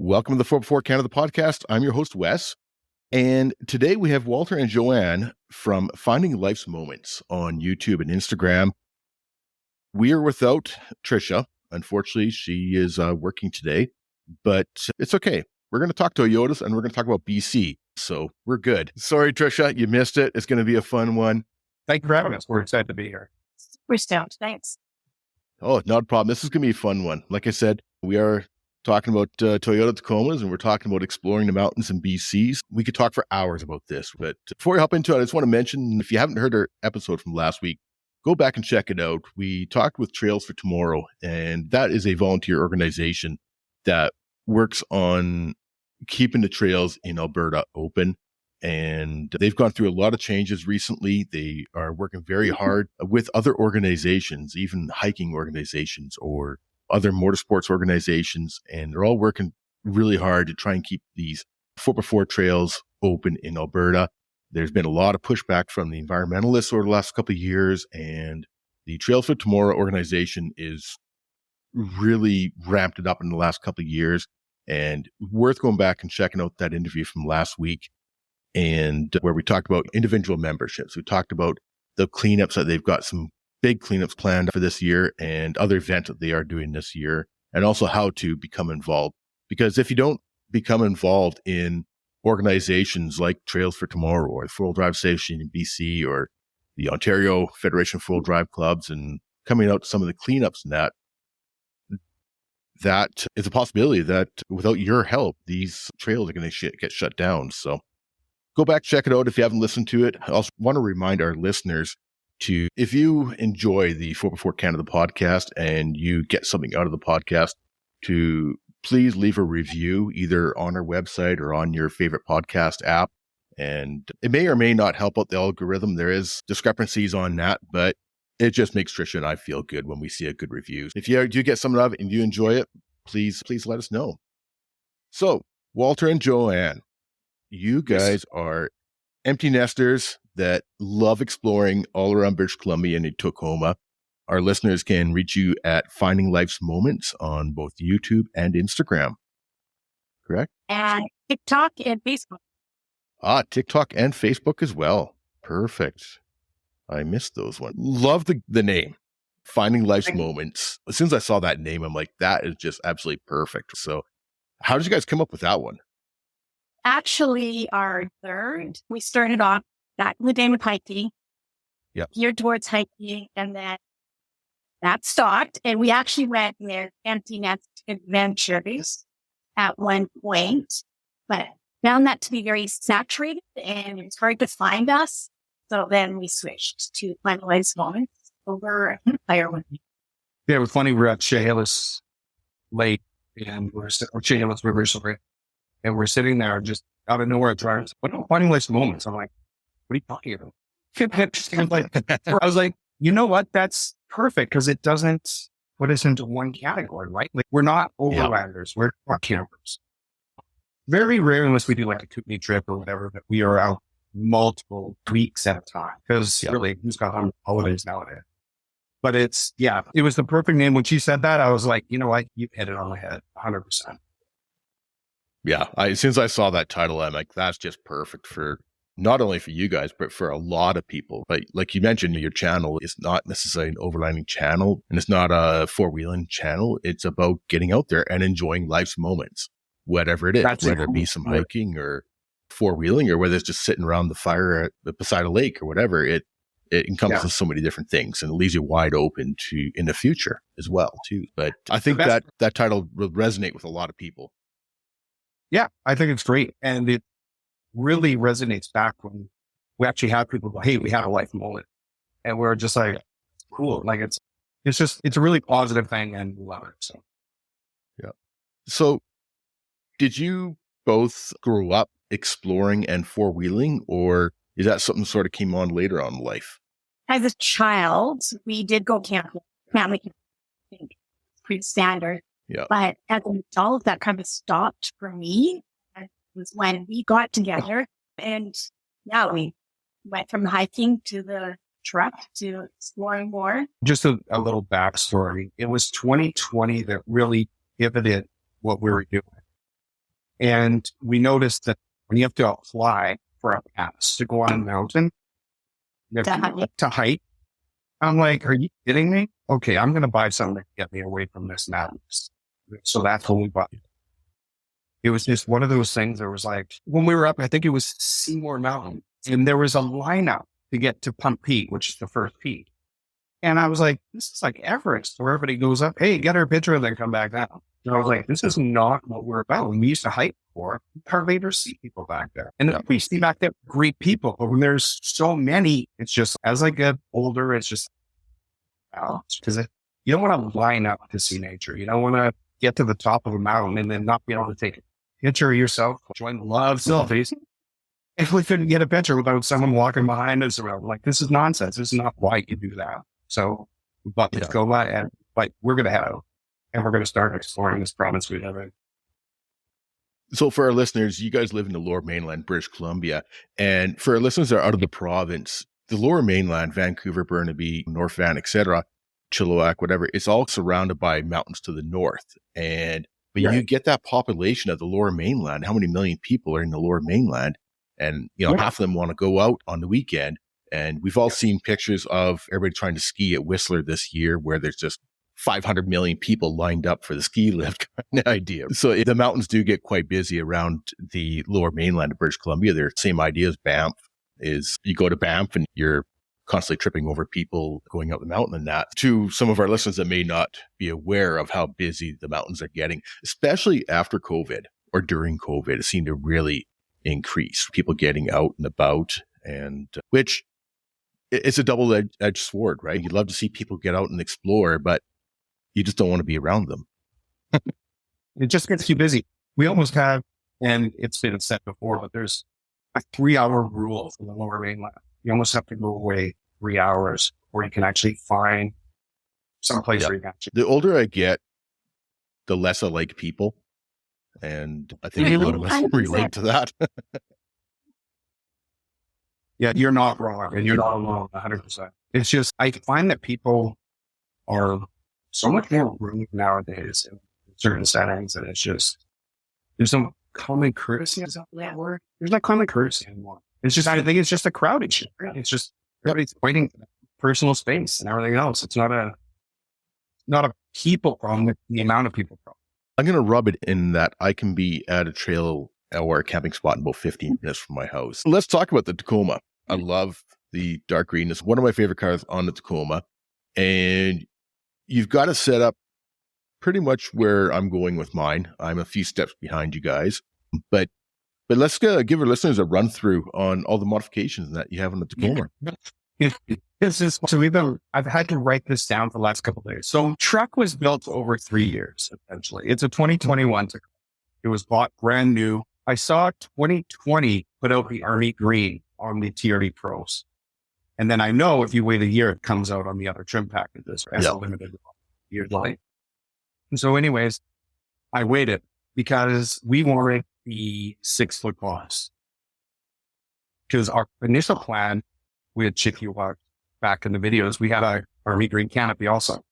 Welcome to the 4x4 Canada podcast. I'm your host, Wes. And today we have Walter and Joanne from Finding Life's Moments on YouTube and Instagram. We are without Trisha. Unfortunately, she is working today, but it's okay. We're going to talk Toyotas and we're going to talk about BC. So we're good. Sorry, Trisha, you missed it. It's going to be a fun one. Thank you for having us. We're excited to be here. We're stoked. Thanks. Oh, not a problem. This is going to be a fun one. Like I said, we are talking about Toyota Tacomas, and we're talking about exploring the mountains in BC. We could talk for hours about this, but before we hop into it, I just want to mention, if you haven't heard our episode from last week, go back and check it out. We talked with Trails for Tomorrow, and that is a volunteer organization that works on keeping the trails in Alberta open. And they've gone through a lot of changes recently. They are working very hard with other organizations, even hiking organizations or other motorsports organizations. And they're all working really hard to try and keep these 4x4 trails open in Alberta. There's been a lot of pushback from the environmentalists over the last couple of years. And the Trails for Tomorrow organization is really ramped it up in the last couple of years. And worth going back and checking out that interview from last week, and where we talked about individual memberships. We talked about the cleanups, that they've got some big cleanups planned for this year and other events that they are doing this year, and also how to become involved. Because if you don't become involved in organizations like Trails for Tomorrow or the Four-Wheel Drive Association in BC or the Ontario Federation of Four-Wheel Drive Clubs, and coming out to some of the cleanups and that is a possibility that without your help, these trails are going to get shut down. So go back, check it out if you haven't listened to it. I also want to remind our listeners to, if you enjoy the 4x4 Canada podcast and you get something out of the podcast, to please leave a review either on our website or on your favorite podcast app. And it may or may not help out the algorithm. There is discrepancies on that, but it just makes Trisha and I feel good when we see a good review. If you do get something out of it and you enjoy it, please let us know. So, Walter and Joanne, you guys are empty nesters that love exploring all around British Columbia and in Tacoma. Our listeners can reach you at Finding Life's Moments on both YouTube and Instagram. Correct? And TikTok and Facebook. TikTok and Facebook as well. Perfect. I missed those ones. Love the name. Finding Life's Moments. As soon as I saw that name, I'm like, that is just absolutely perfect. So how did you guys come up with that one? Actually, our third, we started off back in the day with hiking, geared towards hiking, and then that stopped. And we actually went with empty nest adventures at one point, but found that to be very saturated and it's hard to find us. So then we switched to Finding Life's Moments over Fire with Me. Yeah, it was funny. We're at Chehalis Lake and or Chehalis River, sorry. And we're sitting there just out of nowhere driving. What about Finding Life's Moments? I'm like, what are you talking about? I was like, you know what? That's perfect because it doesn't put us into one category, right? Like we're not overlanders. We're campers. Very rare unless we do like a kootenai trip or whatever, that we are out multiple weeks at a time. Because really, who's got holidays nowadays? But it was the perfect name. When she said that, I was like, you know what? You hit it on the head, 100%. Yeah, as soon as I saw that title, I'm like, that's just perfect for not only for you guys, but for a lot of people. Like you mentioned, your channel is not necessarily an overlanding channel, and it's not a four-wheeling channel. It's about getting out there and enjoying life's moments, whatever it is, whether it be some hiking or four-wheeling, or whether it's just sitting around the fire beside a lake or whatever. It encompasses so many different things, and it leaves you wide open to in the future as well too. But I think that title will resonate with a lot of people. Yeah, I think it's great. And it really resonates back when we actually have people go, hey, we had a life moment. And we're just like, cool. Like it's a really positive thing and we love it. So, yeah. So did you both grow up exploring and four-wheeling, or is that something sort of came on later on in life? As a child, we did go camping. Family camping, pretty standard. Yeah. But as an adult, that kind of stopped for me. It was when we got together, and now we went from hiking to the truck to exploring more. Just a little backstory. It was 2020 that really pivoted what we were doing. And we noticed that when you have to apply for a pass to go on a mountain, you have to hike. I'm like, are you kidding me? Okay, I'm going to buy something to get me away from this mountain. So that's what we bought. It was just one of those things that was like, when we were up, I think it was Seymour Mountain, and there was a lineup to get to Pump Peak, which is the first peak. And I was like, this is like Everest, where everybody goes up, hey, get our picture and then come back down. And I was like, this is not what we're about. When we used to hike before, we hardly ever see people back there. And we see back there great people, but when there's so many, it's just, as I get older, it's just, because you don't want to line up to see nature. You don't want to get to the top of a mountain and then not be able to take a picture of yourself. Joanne loves selfies. If we couldn't get a picture without someone walking behind us around, like, this is nonsense. This is not why you do that. So we bought the Tacoma, and like, we're going to head out and we're going to start exploring this province we live in. So for our listeners, you guys live in the Lower Mainland, British Columbia. And for our listeners that are out of the province, the Lower Mainland, Vancouver, Burnaby, North Van, etc., Chilliwack, whatever, it's all surrounded by mountains to the north. But you get that population of the Lower Mainland. How many million people are in the Lower Mainland? And, half of them want to go out on the weekend. And we've all seen pictures of everybody trying to ski at Whistler this year, where there's just 500 million people lined up for the ski lift kind of idea. So the mountains do get quite busy around the Lower Mainland of British Columbia. They're the same idea as Banff. Is you go to Banff and you're constantly tripping over people going up the mountain, and that. To some of our listeners that may not be aware of how busy the mountains are getting, especially after COVID or during COVID, it seemed to really increase people getting out and about, and which it's a double-edged sword, right? You'd love to see people get out and explore, but you just don't want to be around them. It just gets too busy. We almost have, and it's been said before, but there's a 3-hour rule for the Lower Mainland. You almost have to go away 3 hours where you can actually find some place where you can actually. The older I get, the less I like people. And I think a lot of us relate to that. Yeah, you're not wrong, and you're not alone 100%. It's just, I find that people are so much more rude nowadays in certain settings, and it's just, there's some common courtesy. Is that word? There's not common courtesy anymore. It's just, I think it's just a crowd issue. It's just, everybody's fighting personal space and everything else. It's not a people problem, the amount of people problem. I'm going to rub it in that I can be at a trail or a camping spot in about 15 minutes from my house. Let's talk about the Tacoma. I love the dark green. It's one of my favorite cars on the Tacoma. And you've got to set up pretty much where I'm going with mine. I'm a few steps behind you guys. But let's give our listeners a run through on all the modifications that you have on the Tacoma. I've had to write this down for the last couple of days. So truck was built over 3 years, essentially. It's a 2021 Tacoma. It was bought brand new. I saw 2020 put out the Army Green on the TRD Pros. And then I know if you wait a year, it comes out on the other trim packages as a limited year delay. And so anyways, I waited because we wanted the 6-foot box. Because our initial plan, we had Chippewa back in the videos, we had our Army Green canopy also.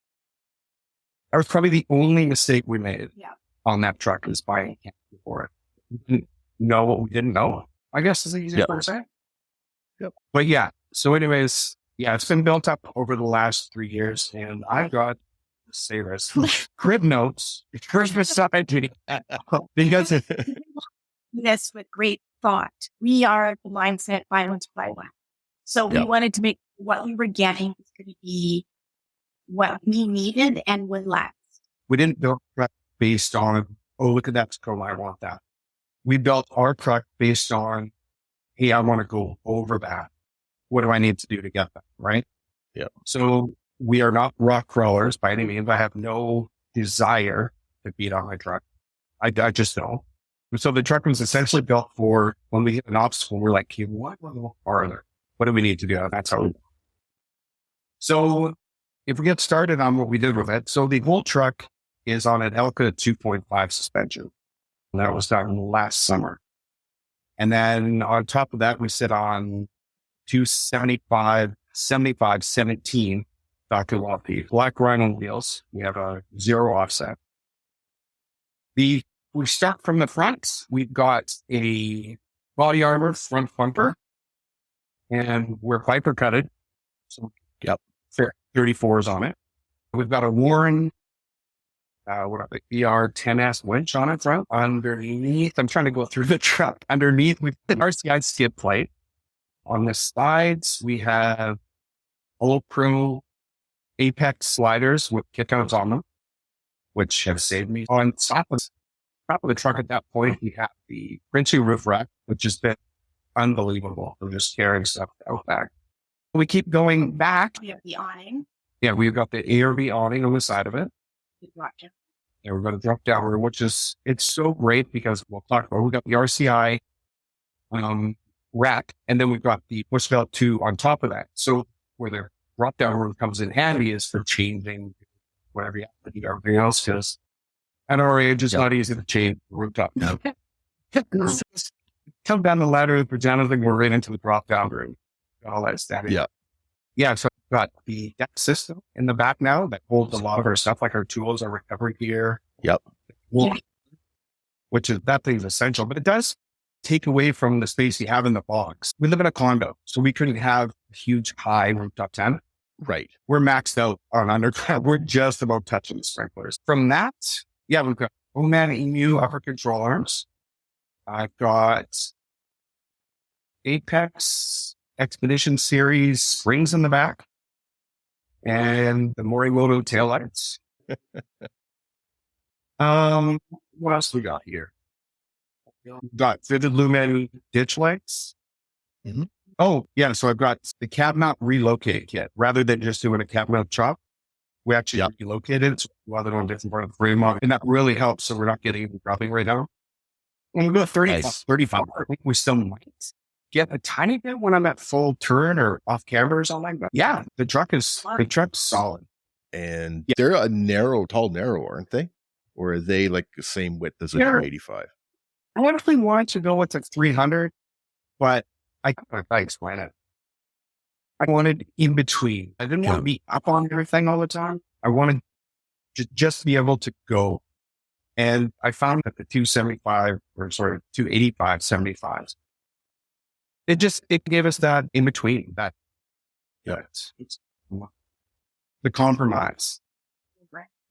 That was probably the only mistake we made on that truck, is buying a canopy for it. We didn't know what we didn't know, I guess is the easiest way to say. But so anyways, it's been built up over the last 3 years, and I've got, let's say this, crib notes, Christmas stuff, because this with great thought. We are the mindset violence by one. So we wanted to make what we were getting was going to be what we needed and would last. We didn't build a truck based on, oh, look at that Tacoma, I want that. We built our truck based on, hey, I want to go over that. What do I need to do to get that? Right? Yeah. So we are not rock crawlers by any means. I have no desire to beat on my truck. I just don't. So the truck was essentially built for when we hit an obstacle, we're like, what farther? What do we need to do? That's how we do. So if we get started on what we did with it, so the whole truck is on an Elka 2.5 suspension. And that was done last summer. And then on top of that, we sit on 17 Dr. Walty black Rhino wheels. We have a 0 offset. The we start from the front. We've got a body armor front bumper, and we're Viper cutted. So, Yep. 34s on it. We've got a Warren, ER10S winch on it front. Underneath, I'm trying to go through the truck. Underneath, we've got an RCI skid plate. On the sides, we have Pro Apex sliders with kickouts on them, which have saved me. On top of the truck at that point, we have the Princey roof rack, which has been unbelievable for just carrying stuff out back. We keep going back. We have the awning. Yeah, we've got the ARB awning on the side of it. Gotcha. And we're going to drop down, which is, it's so great because we'll talk about, we've got the RCI rack, and then we've got the push belt 2 on top of that. So where the drop down room comes in handy is for changing whatever you have to do, everything else, because at our age, it's not easy to change the rooftop. No. Come down the ladder, the pajamas, and we're right into the drop down room. All that stuff. Yeah. Yeah. So we've got the deck system in the back now that holds a lot of our stuff, like our tools, our recovery gear. Yep. Which is, that thing's essential, but it does take away from the space you have in the box. We live in a condo, so we couldn't have a huge high rooftop tent. Right. We're maxed out on underground. We're just about touching the sprinklers. From that, yeah, we've got Oman Emu upper control arms. I've got Apex Expedition Series springs in the back and the Morimoto taillights. What else we got here? Got fitted Lumen ditch lights. Mm-hmm. Oh, yeah. So I've got the cab mount relocate kit. Rather than just doing a cab mount chop, we actually relocated it. So rather than a different part of the frame, and that really helps. So we're not getting dropping right now. When we go 35, I think we still might get a tiny bit when I'm at full turn or off camera or something. But yeah, the truck's solid. And they're a tall narrow, aren't they? Or are they like the same width as a 285? I actually wanted to go with the 300, but I explain it. I wanted in between. I didn't want to be up on everything all the time. I wanted to just be able to go. And I found that the 285 75s, it gave us that in between, that it's the compromise,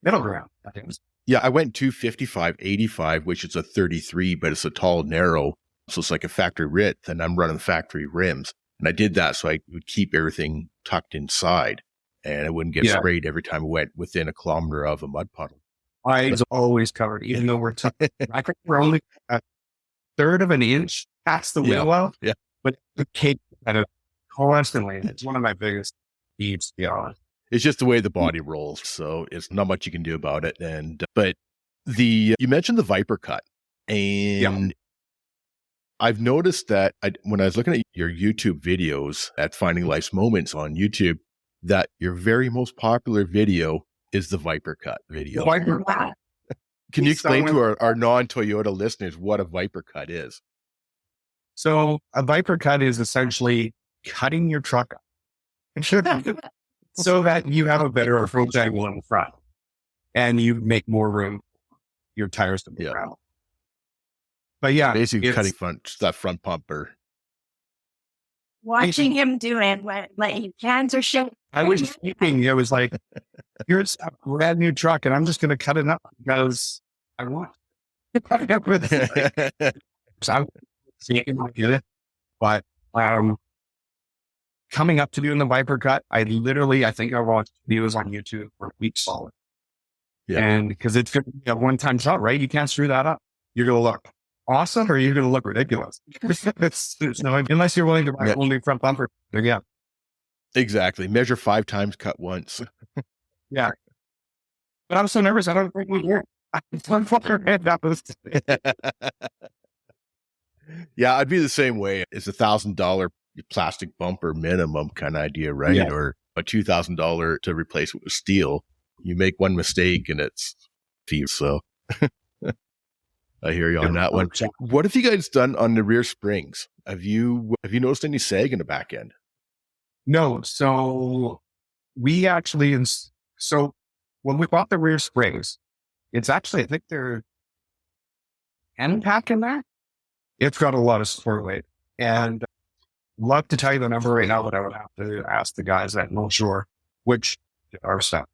middle ground. I think. Yeah, I went 255 85, which is a 33, but it's a tall narrow. So it's like a factory width, and I'm running factory rims. And I did that so I would keep everything tucked inside and it wouldn't get sprayed every time I went within a kilometer of a mud puddle. I was always covered, even though we're we're only a third of an inch past the wheel well. Yeah. But the cake kind of constantly, it's one of my biggest needs, to be honest. It's just the way the body rolls, so it's not much you can do about it. But you mentioned the Viper cut, and I've noticed that when I was looking at your YouTube videos at Finding Life's Moments on YouTube, that your very most popular video is the Viper cut video. Viper cut. Can you explain to our non-Toyota listeners what a Viper cut is? So a Viper cut is essentially cutting your truck up so that you have a better approach angle in the front and you make more room for your tires to move around. But yeah, basically cutting that front bumper. Watching him do it, like hands are shaking. I was thinking, it was like, here's a brand new truck and I'm just going to cut it up because I want. So I'm seeing it, but coming up to doing the Viper cut, I think I watched videos on YouTube for a week solid. Yeah. And because it's a one-time shot, right? You can't screw that up. You're going to look awesome or you're going to look ridiculous. Unless you're willing to buy a whole new front bumper. Yeah. Exactly. Measure 5 times, cut once. Yeah. But I'm so nervous. I don't think we hear. Yeah, I'd be the same way. It's $1,000 plastic bumper minimum kind of idea, right? Yeah. Or a $2,000 to replace it with steel. You make one mistake and it's fees. So I hear you on that one. What have you guys done on the rear springs? Have you noticed any sag in the back end? No. So we actually, when we bought the rear springs, it's actually, I think they're 10 pack in there. It's got a lot of support weight, and love to tell you the number right now, but I would have to ask the guys at North Shore, which are stuff.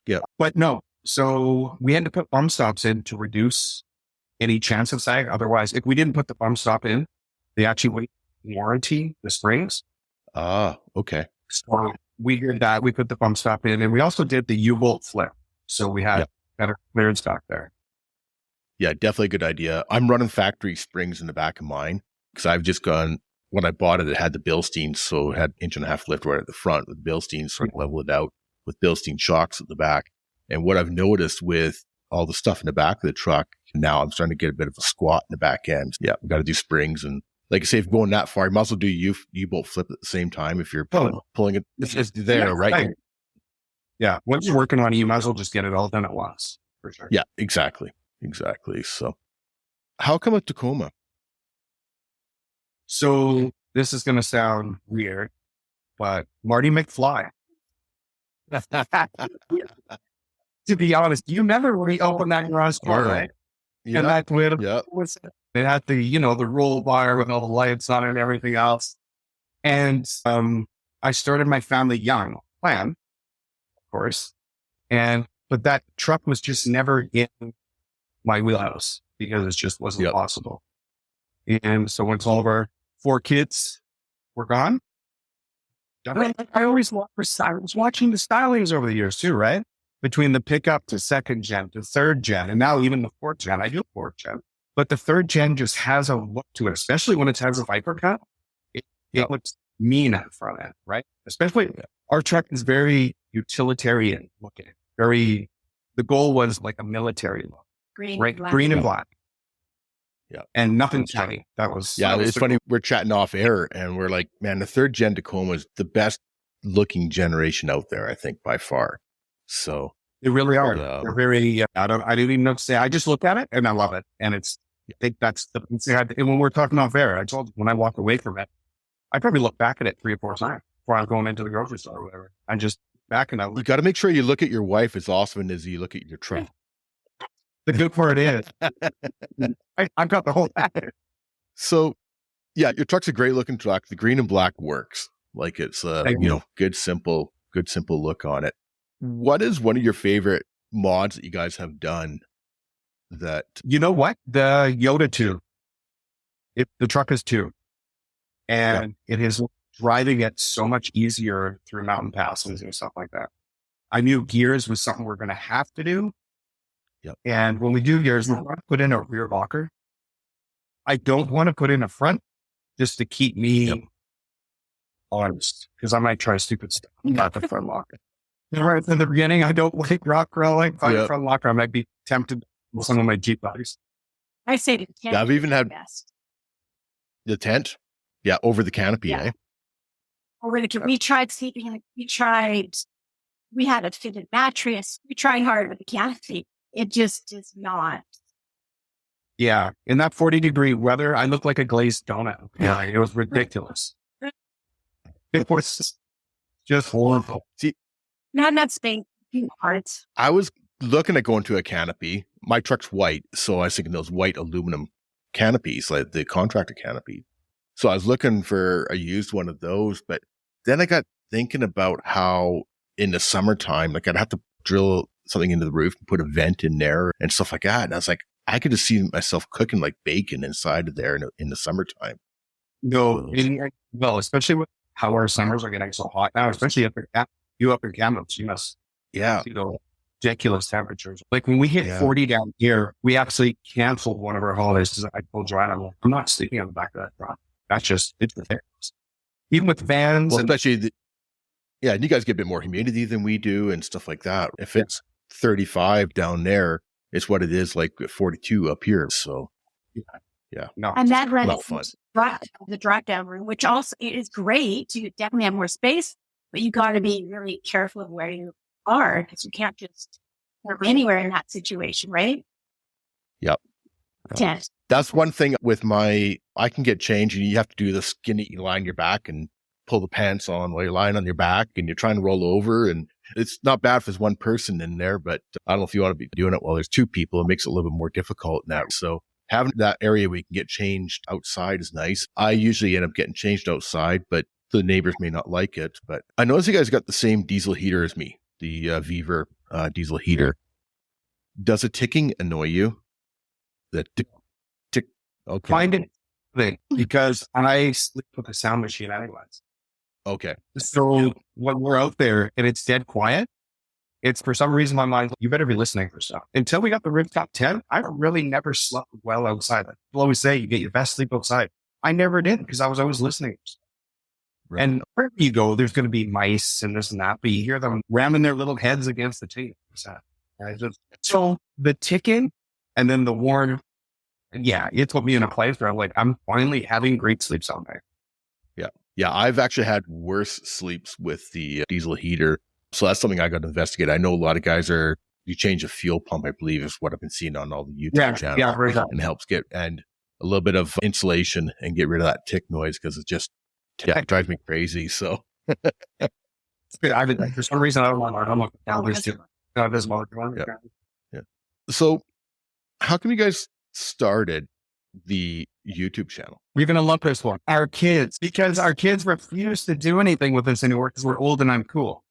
Yeah. But no, so we had to put bump stops in to reduce any chance of sag. Otherwise, if we didn't put the bump stop in, they actually would warranty the springs. Okay. So we did that. We put the bump stop in, and we also did the U-bolt flip. So we had better clearance back there. Yeah, definitely a good idea. I'm running factory springs in the back of mine because I've just gone, when I bought it, it had the Bilstein, so it had 1.5 lift right at the front with Bilstein, so I leveled it out with Bilstein shocks at the back. And what I've noticed with all the stuff in the back of the truck, now I'm starting to get a bit of a squat in the back end. Yeah, we've got to do springs. And like I say, if you're going that far, you might as well do U-bolt flip at the same time if you're pulling it. It's there, right? Yeah. Once you're working on it, you might as well just get it all done at once, for sure. Yeah, exactly. So how come a Tacoma? So this is going to sound weird, but Marty McFly. To be honest, you never really opened that garage door, right? Yeah. And that was it had the, the roll bar with all the lights on it and everything else. And I started my family young plan, of course. But that truck was just never in my wheelhouse because it just wasn't possible. And so once all of our 4 kids were gone, I was watching the stylings over the years too, right? Between the pickup to 2nd gen to 3rd gen, and now even the 4th gen. I do 4th gen, but the 3rd gen just has a look to it, especially when it has a Viper cut. It looks mean at the front end, right? Especially our truck is very utilitarian looking. The goal was like a military look. Green and black. Yeah. And nothing shiny. It's funny. We're chatting off air and we're like, man, the 3rd gen Tacoma is the best looking generation out there, I think, by far. So they really are. They're very, I don't even know to say, I just look at it and I love it. And I think that's and when we're talking off air, I told you when I walk away from it, I probably look back at it 3 or 4 times before I'm going into the grocery store or whatever. I'm just back and I look. You got to make sure you look at your wife as often as you look at your truck. The good part is I've got the whole package. So yeah, your truck's a great looking truck. The green and black works. Like it's good, simple look on it. What is one of your favorite mods that you guys have done that? You know what? The Toyota 2. The truck is 2. And it is driving it so much easier through mountain passes and stuff like that. I knew gears was something we're going to have to do. Yep. And when we do gears, we want to put in a rear locker. I don't want to put in a front just to keep me honest, because I might try stupid stuff about the front locker. Right in the beginning, I don't like rock crawling. If I had a front locker, I might be tempted with some of my Jeep buddies. I say the tent. I've even had best. The tent. Yeah, over the canopy, yeah. Over the canopy. We tried sleeping. We had a fitted mattress. We tried hard with the canopy. It just is not. Yeah. In that 40-degree weather, I looked like a glazed donut. Yeah. It was ridiculous. It was just horrible. See, not enough space parts. I was looking at going to a canopy. My truck's white, so I was thinking those white aluminum canopies, like the contractor canopy. So I was looking for a used one of those, but then I got thinking about how in the summertime, like I'd have to drill something into the roof and put a vent in there and stuff like that. And I was like, I could just see myself cooking like bacon inside of there in the summertime. No, well, especially with how our summers are getting so hot now, especially up in Kamloops, you must see the ridiculous temperatures. Like when we hit 40 down here, we actually canceled one of our holidays. I told Joanne, I'm not sleeping on the back of that truck. That's just, it's ridiculous. Even with vans. Well, especially, and you guys get a bit more humidity than we do and stuff like that. If it's 35 down there, it's what it is like 42 up here. So, no, and that runs the drop down room, which also is great. You definitely have more space, but you got to be really careful of where you are because you can't just go anywhere in that situation, right? Yep. Tent. That's one thing with I can get changed and you have to do the skinny, you lie on your back and pull the pants on while you're lying on your back and you're trying to roll over. And it's not bad if there's one person in there, but I don't know if you want to be doing it while there's 2 people. It makes it a little bit more difficult now. So having that area where you can get changed outside is nice. I usually end up getting changed outside, but the neighbors may not like it. But I noticed you guys got the same diesel heater as me, the Viver diesel heater. Does a ticking annoy you? The tick, tick. Okay. Find it thing because I sleep with a sound machine anyways. Okay. So when we're out there and it's dead quiet, it's for some reason my mind's like, you better be listening for stuff. Until we got the rooftop tent, I really never slept well outside. Like people always say you get your best sleep outside. I never did because I was always listening. Right. And wherever you go, there's going to be mice and this and that, but you hear them ramming their little heads against the tape. So the ticking and then the warn, yeah, it put me in a place where I'm like, I'm finally having great sleep someday. Yeah. Yeah. I've actually had worse sleeps with the diesel heater. So that's something I got to investigate. I know a lot of guys you change a fuel pump, I believe is what I've been seeing on all the YouTube channels. Yeah, right. And helps and a little bit of insulation and get rid of that tick noise because it just it drives me crazy. So for some reason, I don't want to Yeah. So how come you guys started the YouTube channel? We're going to lump this one. Our kids, because our kids refuse to do anything with us anymore because we're old and I'm cool.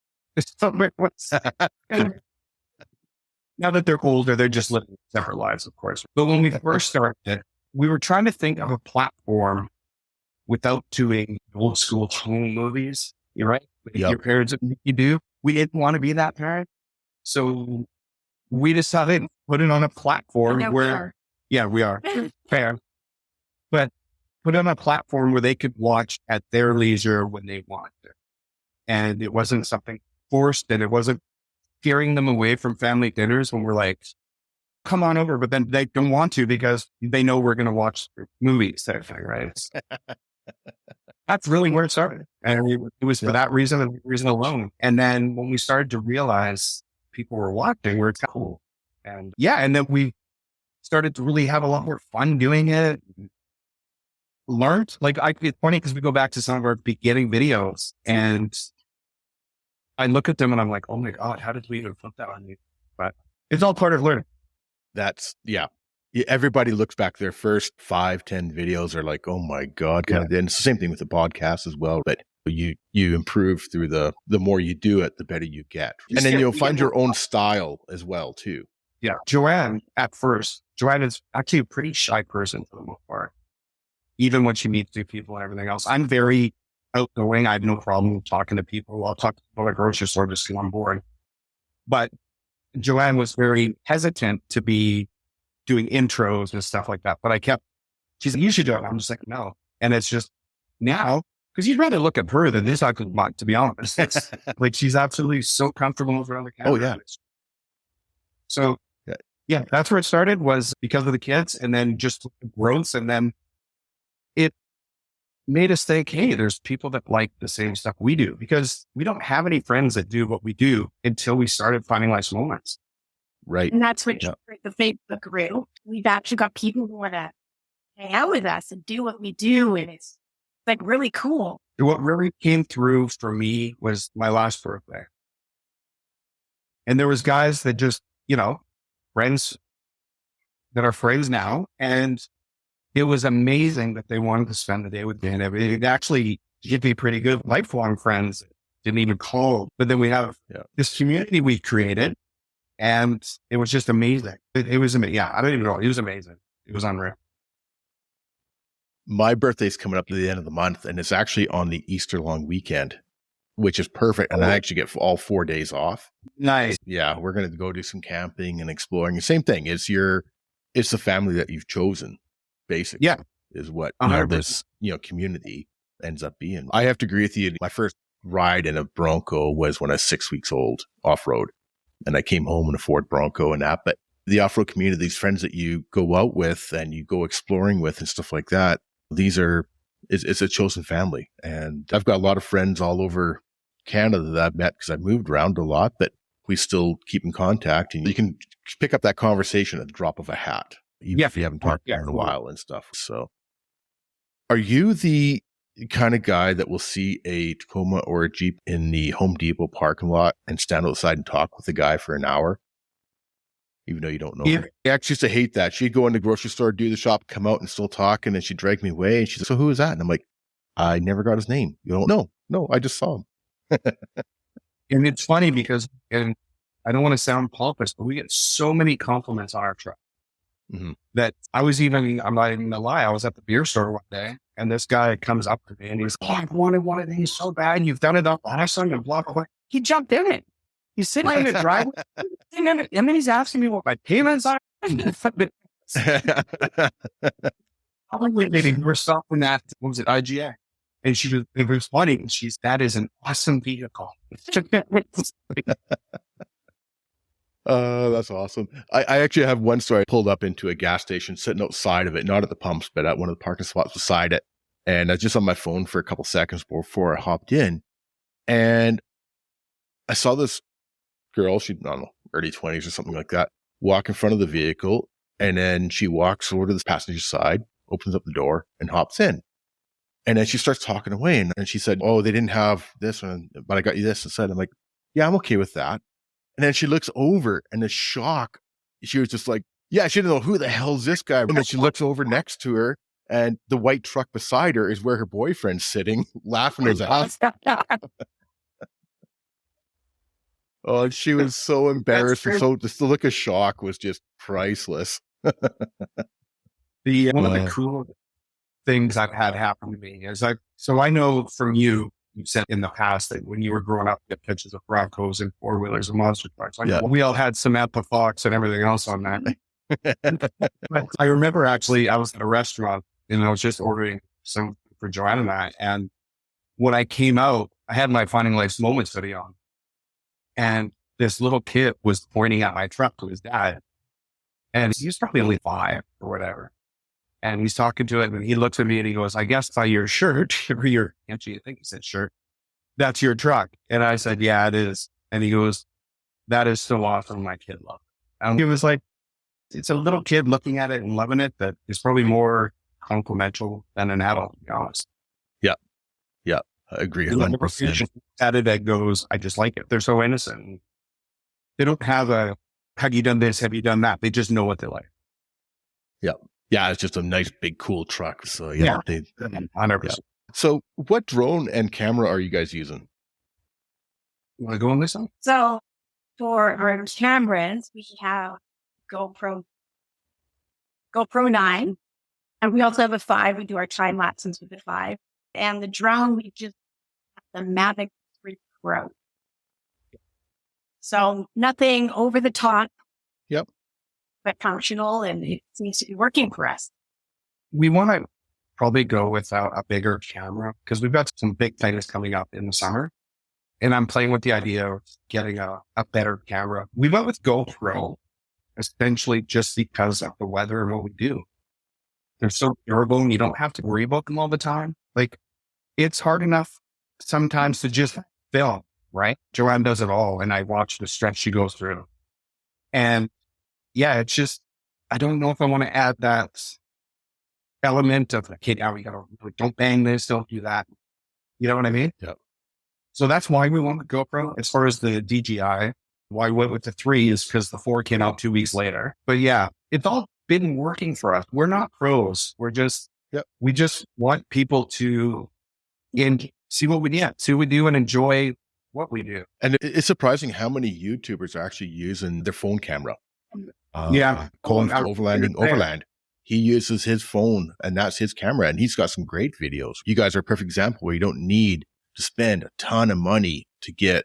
Now that they're older, they're just living separate lives, of course. But when we first started, we were trying to think of a platform without doing old school home movies. You're right. Your parents, you do. We didn't want to be that parent. So we decided to put it on a platform where, we are fair, but put it on a platform where they could watch at their leisure when they want to. And it wasn't something forced and it wasn't scaring them away from family dinners when we're like, come on over. But then they don't want to because they know we're going to watch movies, right? That's really where it started. And it was for that reason and reason alone. And then when we started to realize people were watching, we're cool. And and then we started to really have a lot more fun doing it. Learned, it's funny because we go back to some of our beginning videos and I look at them and I'm like, oh my God, how did we even put that on you? But it's all part of learning. That's, everybody looks back their first 5-10 videos are like, oh my God, kind of. And it's the same thing with the podcast as well. But you improve through the more you do it, the better you get. And then you'll find your own style as well, too. Yeah. Joanne is actually a pretty shy person for the most part. Even when she meets new people and everything else, I'm very outgoing. I have no problem talking to people. I'll talk to people at the grocery store just to get on board. But Joanne was very hesitant to be doing intros and stuff like that. But she's like, you should do it. I'm just like, no. And it's just now, because you'd rather look at her than this, to be honest. It's like, she's absolutely so comfortable over on the camera. Oh, yeah. So, that's where it started, was because of the kids and then just growth. And then it made us think, hey, there's people that like the same stuff we do, because we don't have any friends that do what we do until we started finding life's moments. Right. And that's what the Facebook grew. We've actually got people who want to hang out with us and do what we do. And it's like really cool. What really came through for me was my last birthday. And there was guys that just, friends that are friends now. And it was amazing that they wanted to spend the day with me. And it actually gave me pretty good lifelong friends. Didn't even call. But then we have this community we created. And it was just amazing. It was amazing. Yeah, I don't even know. It was amazing. It was unreal. My birthday's coming up at the end of the month, and it's actually on the Easter long weekend, which is perfect. And I actually get all 4 days off. Nice. Yeah, we're going to go do some camping and exploring. The same thing. It's the family that you've chosen, basically. Yeah. Is what this community ends up being. I have to agree with you. My first ride in a Bronco was when I was 6 weeks old, off-road. And I came home in a Ford Bronco and that. But the off-road community, these friends that you go out with and you go exploring with and stuff like that, it's a chosen family. And I've got a lot of friends all over Canada that I've met because I've moved around a lot, but we still keep in contact. And you can pick up that conversation at the drop of a hat, even if you haven't talked in a while and stuff. So are you the kind of guy that will see a Tacoma or a Jeep in the Home Depot parking lot and stand outside and talk with the guy for an hour? even though you don't know Yeah. her. I actually used to hate that. She'd go in the grocery store, do the shop, come out and still talk, and then she'd drag me away. And she's like, so who is that? And I'm like, I never got his name. You don't know? No, I just saw him. And it's funny because, and I don't want to sound pompous, but we get so many compliments on our truck that I'm not even gonna lie, I was at the beer store one day and this guy comes up to me and he's like, oh, I wanted one of these so bad. And you've done it up awesome and blah, blah, blah. He jumped in it. He's sitting in the driveway and then he's asking me what my payments are. Probably maybe we're stopping at, what was it, IGA? And it was funny. And that is an awesome vehicle. That's awesome. I actually have one story. I pulled up into a gas station sitting outside of it, not at the pumps, but at one of the parking spots beside it. And I was just on my phone for a couple seconds before I hopped in. And I saw this girl, I don't know, early 20s or something like that, walk in front of the vehicle. And then she walks over to the passenger side, opens up the door and hops in. And then she starts talking away. And she said, oh, they didn't have this one, but I got you this instead. I'm like, yeah, I'm okay with that. And then she looks over and the shock, she was just like, yeah, she didn't know who the hell is this guy. And then she looks over next to her and the white truck beside her is where her boyfriend's sitting, laughing his ass. Oh, she was so embarrassed. And so just the look of shock was just priceless. One of the cool things I've had happen to me is so I know from you said in the past that when you were growing up, you get pictures of Broncos and four-wheelers and monster trucks. We all had Samantha Fox and everything else on that. But I remember actually I was at a restaurant and I was just ordering some for Joanne and I. And when I came out, I had my Finding Life's Moments hoodie on. And this little kid was pointing at my truck to his dad. And he was probably only 5 or whatever. And he's talking to it and he looks at me and he goes, I guess by your shirt or your, actually, I think he said shirt, that's your truck. And I said, yeah, it is. And he goes, that is so awesome. My kid loved it. And he was like, it's a little kid looking at it and loving it that is probably more complimentary than an adult, to be honest. Yeah. Yeah. I agree. 100%. At it that goes, I just like it. They're so innocent. They don't have have you done this? Have you done that? They just know what they like. Yeah. Yeah. It's just a nice, big, cool truck. So yeah. 100%. So what drone and camera are you guys using? You want to go on this one? So for our cameras, we have GoPro 9, and we also have a 5. We do our time lapses with the 5. And the drone, we just have the Mavic 3 Pro. So nothing over the top. Yep. But functional, and it seems to be working for us. We want to probably go with a bigger camera because we've got some big things coming up in the summer. And I'm playing with the idea of getting a better camera. We went with GoPro essentially just because of the weather and what we do. They're so durable and you don't have to worry about them all the time. Like, it's hard enough sometimes to just film, right? Joanne does it all. And I watch the stretch she goes through. And yeah, it's just, I don't know if I want to add that element of, okay, now we got to, don't bang this, don't do that. You know what I mean? Yep. So that's why we went with GoPro. As far as the DJI, why we went with the 3 is because the 4 came out 2 weeks later. But yeah, it's all been working for us. We're not pros. We're just, we just want people to see what we do and enjoy what we do. And it's surprising how many YouTubers are actually using their phone camera. Colin Overland. He uses his phone and that's his camera and he's got some great videos. You guys are a perfect example where you don't need to spend a ton of money to get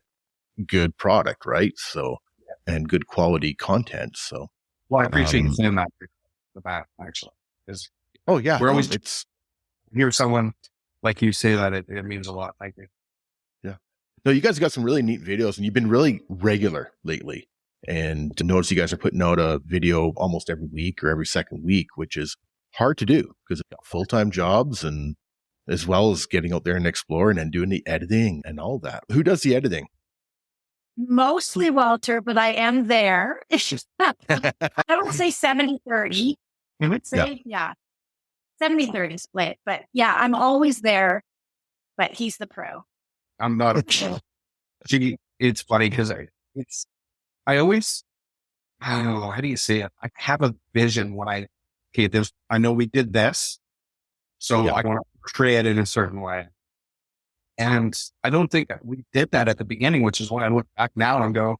good product, right? So, and good quality content. So, well, I appreciate you saying that about actually. We're always hear someone like you say that it means a lot. Thank you. Yeah. No, you guys got some really neat videos and you've been really regular lately. And to notice you guys are putting out a video almost every week or every second week, which is hard to do because you've got full-time jobs and as well as getting out there and exploring and doing the editing and all that. Who does the editing? Mostly Walter, but I am there. I don't say 70-30. I would say, 70-30 split. But yeah, I'm always there, but he's the pro. I'm not a pro. It's funny because I always I don't know, how do you say it? I have a vision when I know we did this, so I want to portray it in a certain way. And I don't think that we did that at the beginning, which is why I look back now and go,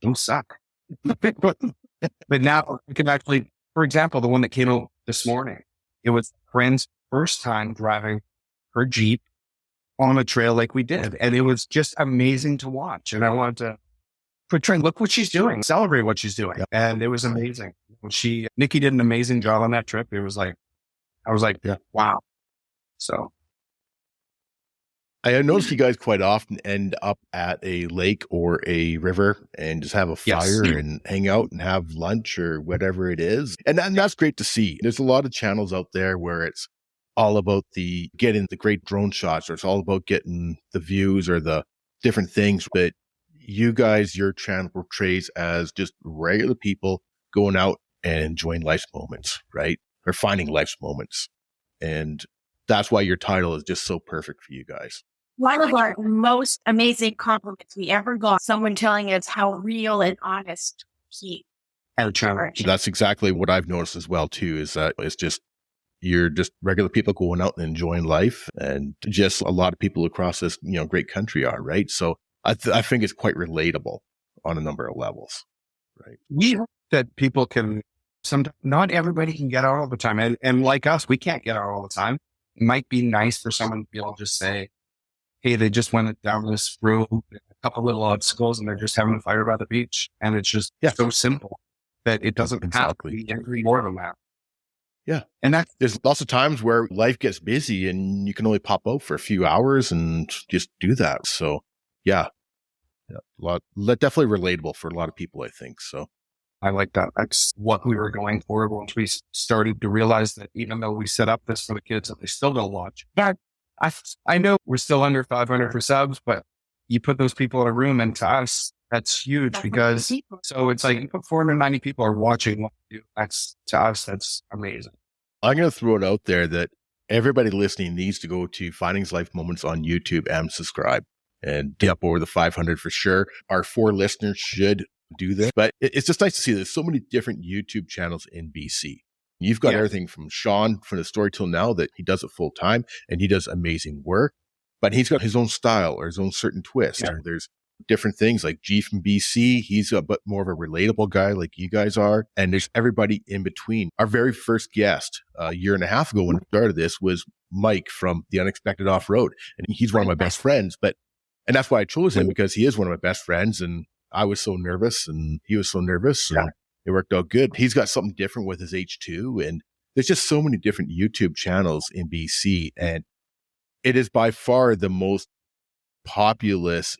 don't suck. But now we can actually, for example, the one that came out this morning, it was a friend's first time driving her Jeep on a trail like we did. And it was just amazing to watch. And I wanted to portray, look what she's doing, celebrate what she's doing. And it was amazing. Nikki did an amazing job on that trip. I was like, wow. So I notice you guys quite often end up at a lake or a river and just have a fire and hang out and have lunch or whatever it is. And that's great to see. There's a lot of channels out there where it's all about getting the great drone shots, or it's all about getting the views or the different things. But you guys, your channel portrays as just regular people going out and enjoying life's moments, right? Or finding life's moments. And that's why your title is just so perfect for you guys. One of our most amazing compliments we ever got, someone telling us how real and honest he is. That's exactly what I've noticed as well, too, is that you're just regular people going out and enjoying life, and just a lot of people across this, great country are, right? So I think it's quite relatable on a number of levels, right? We hope that people can, not everybody can get out all the time. And like us, we can't get out all the time. It might be nice for someone to be able to just say, hey, they just went down this road, a couple little obstacles, and they're just having a fire by the beach. And it's just so simple that it doesn't have to be anything more than that. Yeah. And there's lots of times where life gets busy and you can only pop out for a few hours and just do that. So definitely relatable for a lot of people, I think. So I like that. That's what we were going for once we started to realize that even though we set up this for the kids, that they still don't watch. I know we're still under 500 for subs, but you put those people in a room, and to us, that's huge, because so it's like you put 490 people are watching what you do. To us, that's amazing. I'm going to throw it out there that everybody listening needs to go to Findings Life Moments on YouTube and subscribe and get up over the 500 for sure. Our 4 listeners should do this, but it's just nice to see there's so many different YouTube channels in BC. You've got everything from Sean from the Story Till Now, that he does it full time and he does amazing work, but he's got his own style or his own certain twist. Yeah. There's different things like G from BC. He's a bit more of a relatable guy like you guys are. And there's everybody in between. Our very first guest a year and a half ago when we started this was Mike from The Unexpected Off-Road. And he's one of my best friends, and that's why I chose him, because he is one of my best friends. And I was so nervous and he was so nervous. And it worked out good. He's got something different with his H2, and there's just so many different YouTube channels in BC, and it is by far the most populous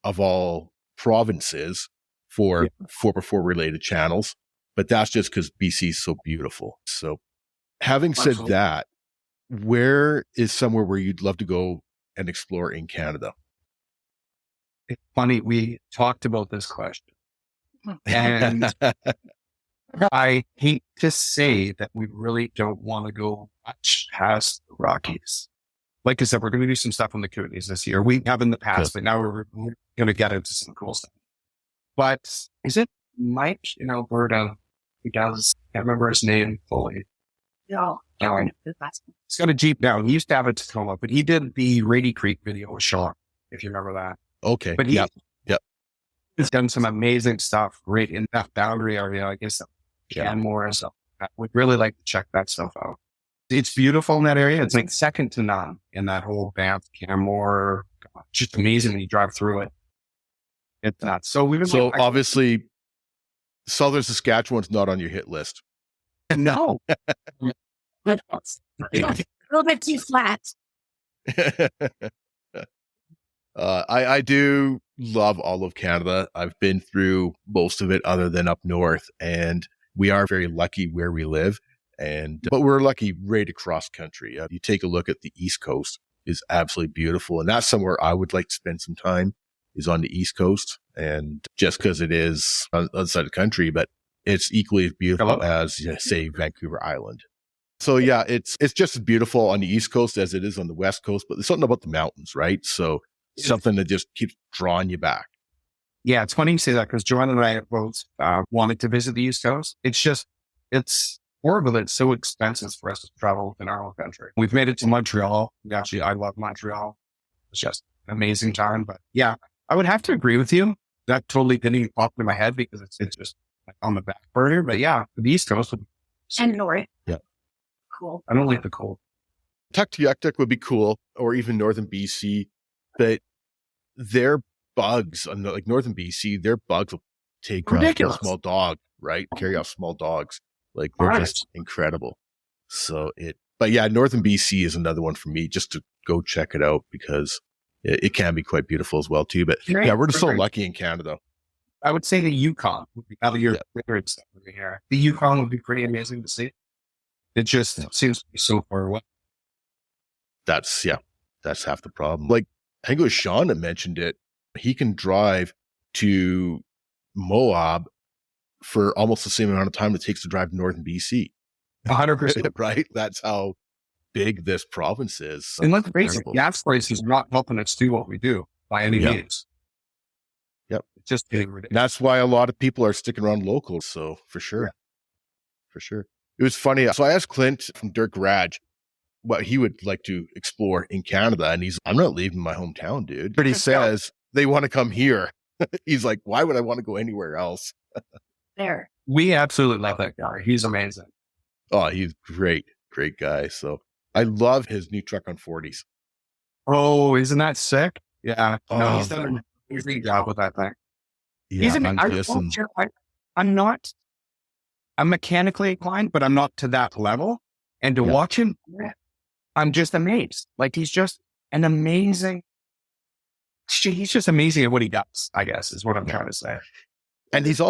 of all provinces for 4x4 related channels. But that's just because BC is so beautiful. So having said that, where is somewhere where you'd love to go and explore in Canada? It's funny, we talked about this question. And I hate to say that we really don't want to go much past the Rockies. Like I said, we're going to do some stuff in the Kootenays this year. We have in the past, but now we're going to get into some cool stuff. But is it Mike in Alberta who does, I can't remember his name fully. No. He's got a Jeep now. He used to have a Tacoma, but he did the Rady Creek video with Sean, if you remember that. Okay. But he's done some amazing stuff right in that boundary area, I guess, and more. So I would really like to check that stuff out. It's beautiful in that area. It's like second to none in that whole Banff, Canmore. Just amazing when you drive through it. It's not. So obviously, Southern Saskatchewan's not on your hit list. No. A little bit too flat. I do love all of Canada. I've been through most of it other than up north, and we are very lucky where we live. But we're lucky right across country. You take a look at the East Coast, is absolutely beautiful. And that's somewhere I would like to spend some time, is on the East Coast. And just because it is outside the country, but it's equally as beautiful as, say, Vancouver Island. So yeah, it's just as beautiful on the East Coast as it is on the West Coast, but there's something about the mountains, right? So something that just keeps drawing you back. Yeah, it's funny you say that because Joanne and I both wanted to visit the East Coast. It's horrible. It's so expensive for us to travel within our own country. We've made it to Montreal. Actually, I love Montreal. It's just an amazing time. But yeah, I would have to agree with you. That totally didn't even pop in my head because it's just like on the back burner. But yeah, the East Coast would be And north. Yeah. Cool. I don't like the cold. Tuktoyaktuk would be cool, or even northern BC, but their bugs, like northern BC, their bugs will take a small dog, right? Carry off small dogs. Like they're just incredible. But yeah, northern BC is another one for me just to go check it out because it can be quite beautiful as well too. But yeah, we're just so lucky in Canada. I would say the Yukon would be out of your favorite stuff over here. The Yukon would be pretty amazing to see. It just seems to be so far away. That's half the problem. Like, I think it was Sean that mentioned it. He can drive to Moab for almost the same amount of time it takes to drive to northern BC. 100%. Right? That's how big this province is. So and let's face it, gas prices are not helping us do what we do by any means. Yep. It's just getting ridiculous. That's why a lot of people are sticking around local. So for sure. Yeah. For sure. It was funny. So I asked Clint from Dirt Garage what he would like to explore in Canada. And I'm not leaving my hometown, dude. But he says they want to come here. He's like, why would I want to go anywhere else? There. We absolutely love that guy. He's amazing. Oh, he's great. Great guy. So I love his new truck on 40s. Oh, isn't that sick? Yeah. No, he's done an amazing job with that thing. Yeah, I'm mechanically inclined, but I'm not to that level. And to watch him, I'm just amazed. Like he's just amazing at what he does, I guess, is what I'm trying to say. And he's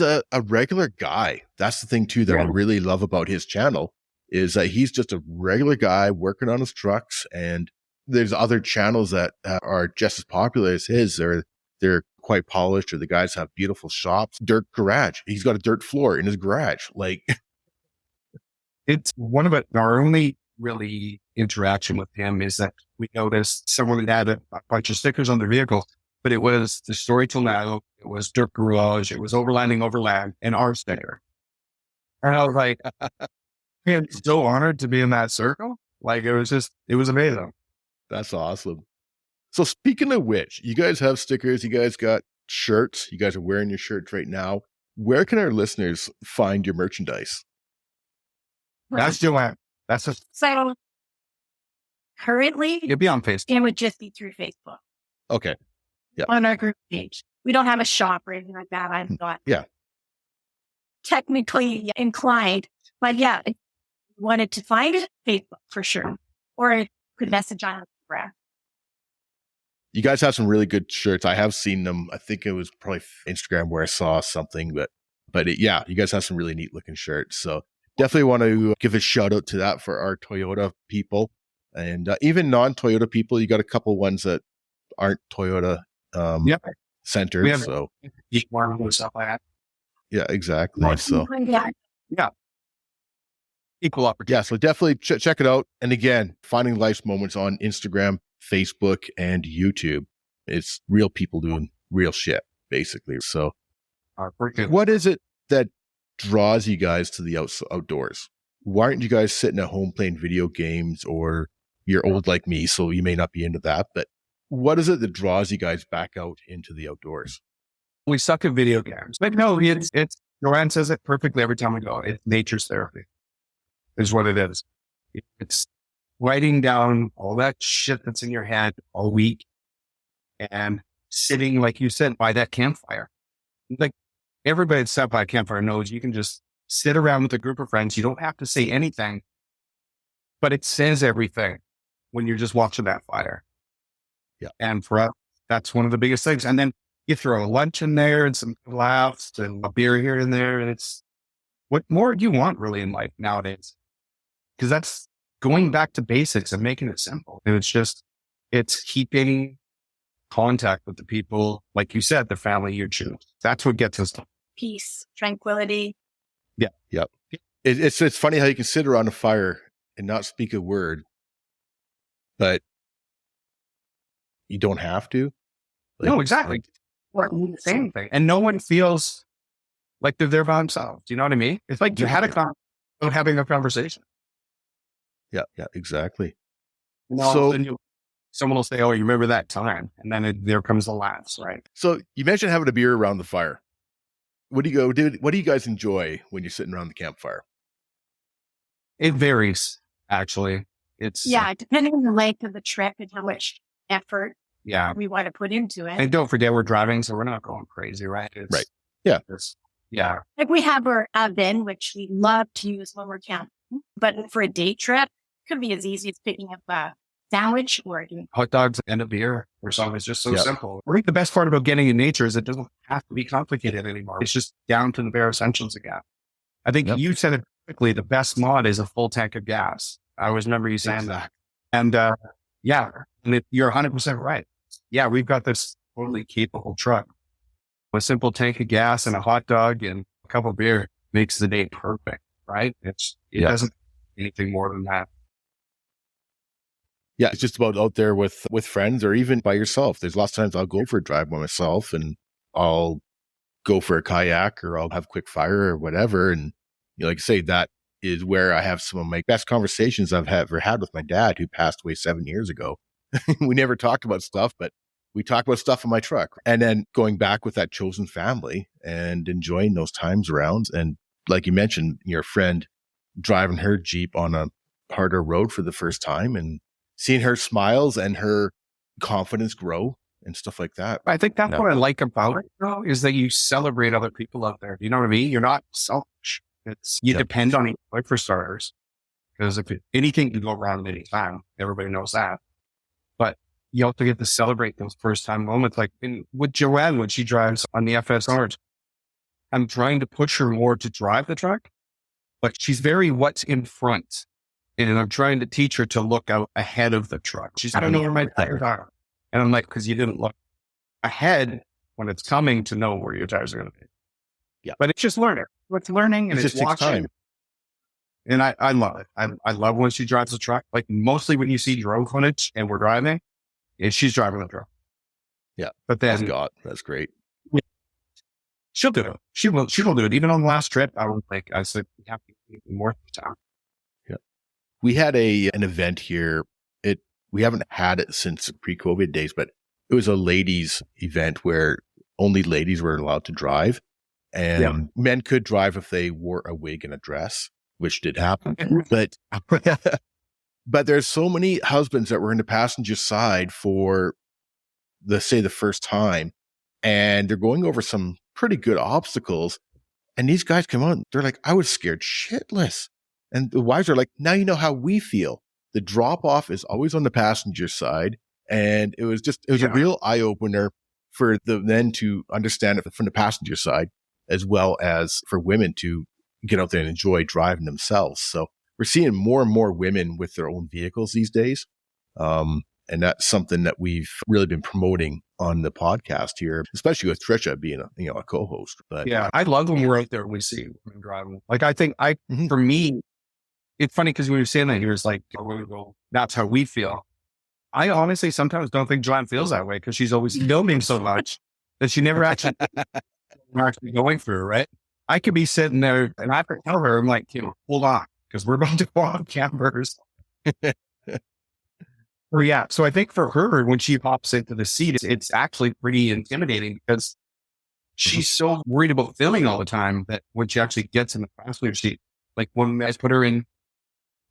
a regular guy. That's the thing too that I really love about his channel is that he's just a regular guy working on his trucks. And there's other channels that are just as popular as his. They're quite polished, or the guys have beautiful shops. Dirt Garage. He's got a dirt floor in his garage. Like it's one of our only really interaction with him is that we noticed someone had a bunch of stickers on their vehicle, but it was the Story Till Now, it was Dirt Garage, it was Overland, and our sticker. And I was like, I'm so honored to be in that circle. Like it was amazing. That's awesome. So speaking of which, you guys have stickers, you guys got shirts, you guys are wearing your shirts right now. Where can our listeners find your merchandise? That's Joanne. So currently, it'd be on Facebook. It would just be through Facebook. Okay. Yeah. On our group page. We don't have a shop or anything like that. I'm not technically inclined, but yeah, I wanted to find it, Facebook for sure. Or you could message on Instagram. You guys have some really good shirts. I have seen them. I think it was probably Instagram where I saw something, but you guys have some really neat looking shirts. So definitely want to give a shout out to that for our Toyota people and even non-Toyota people. You got a couple ones that aren't Toyota centered. We have so stuff like that. Yeah, exactly. So equal opportunity. Yeah, so definitely check it out. And again, Finding Life's Moments on Instagram, Facebook, and YouTube. It's real people doing real shit, basically. So what is it that draws you guys to the outdoors? Why aren't you guys sitting at home playing video games? Or you're old like me, so you may not be into that, but what is it that draws you guys back out into the outdoors? We suck at video games. But no, it's Joanne says it perfectly every time we go. It's nature's therapy is what it is. It's writing down all that shit that's in your head all week and sitting, like you said, by that campfire. Like everybody that's sat by a campfire knows you can just sit around with a group of friends. You don't have to say anything, but it says everything when you're just watching that fire. Yeah. And for us, that's one of the biggest things. And then you throw a lunch in there and some laughs and a beer here and there. And it's what more do you want really in life nowadays? Because that's going back to basics and making it simple. And it's keeping contact with the people, like you said, the family you choose. That's what gets us done. Peace, tranquility. Yeah. Yep. It's funny how you can sit around a fire and not speak a word, but you don't have to. No, exactly. or the same thing. And no one feels like they're there by themselves. Do you know what I mean? It's like you had a without having a conversation. Yeah, exactly. So someone will say, "Oh, you remember that time?" And then there comes the laughs, right? So you mentioned having a beer around the fire. What do you guys enjoy when you're sitting around the campfire? It varies, actually. It's depending on the length of the trip and how much effort we want to put into it. And don't forget, we're driving, so we're not going crazy, right? Right. Yeah. Like we have our oven, which we love to use when we're camping. But for a day trip, it could be as easy as picking up a sandwich or doing hot dogs and a beer or something. It's just so simple. I think the best part about getting in nature is it doesn't have to be complicated anymore. It's just down to the bare essentials again. I think you said it perfectly. The best mod is a full tank of gas. I always remember you saying that. And you're 100% right. Yeah, we've got this totally capable truck. A simple tank of gas and a hot dog and a cup of beer makes the day perfect, right? It doesn't anything more than that. Yeah, it's just about out there with friends or even by yourself. There's lots of times I'll go for a drive by myself and I'll go for a kayak or I'll have quick fire or whatever. And like I say, that is where I have some of my best conversations I've ever had with my dad, who passed away 7 years ago. We never talked about stuff, but we talk about stuff in my truck. And then going back with that chosen family and enjoying those times around. And like you mentioned, your friend driving her Jeep on a harder road for the first time and seeing her smiles and her confidence grow and stuff like that. I think that's what I like about it, though, is that you celebrate other people out there. You know what I mean? You're not selfish. You depend on each other for starters. Because if anything can go wrong at any time, everybody knows that. But you also get to celebrate those first time moments. Like with Joanne, when she drives on the FSR, I'm trying to push her more to drive the truck, but she's very what's in front. And I'm trying to teach her to look out ahead of the truck. She's, I don't know where my tires are. And I'm like, because you didn't look ahead when it's coming to know where your tires are going to be. Yeah. But it's just learning. It's learning and it's watching. Time. And I love it. I love when she drives the truck. Like mostly when you see drone footage and we're driving, she's driving the truck. Yeah. But then that's great. She'll do it. She will do it. Even on the last trip, I said, we have to be more of the time. Yeah. We had an event here. We haven't had it since pre-COVID days, but it was a ladies event where only ladies were allowed to drive, and men could drive if they wore a wig and a dress, which did happen. But there's so many husbands that were in the passenger side for the first time, and they're going over some pretty good obstacles. And these guys come on, they're like, I was scared shitless. And the wives are like, now you know how we feel. The drop off is always on the passenger side. And it was a real eye opener for the men to understand it from the passenger side, as well as for women to get out there and enjoy driving themselves. So we're seeing more and more women with their own vehicles these days. And that's something that we've really been promoting on the podcast here, especially with Trisha being a co-host. But yeah, I love when we're out there, we see women driving. Like, I think for me, it's funny because when you're saying that, you're just like, that's how we feel. I honestly sometimes don't think Joanne feels that way because she's always filming so much that she never actually going through, right? I could be sitting there and I have to tell her, I'm like, hold on, because we're about to go on campers. So I think for her, when she pops into the seat, it's actually pretty intimidating because she's so worried about filming all the time that when she actually gets in the passenger seat, like when I put her in,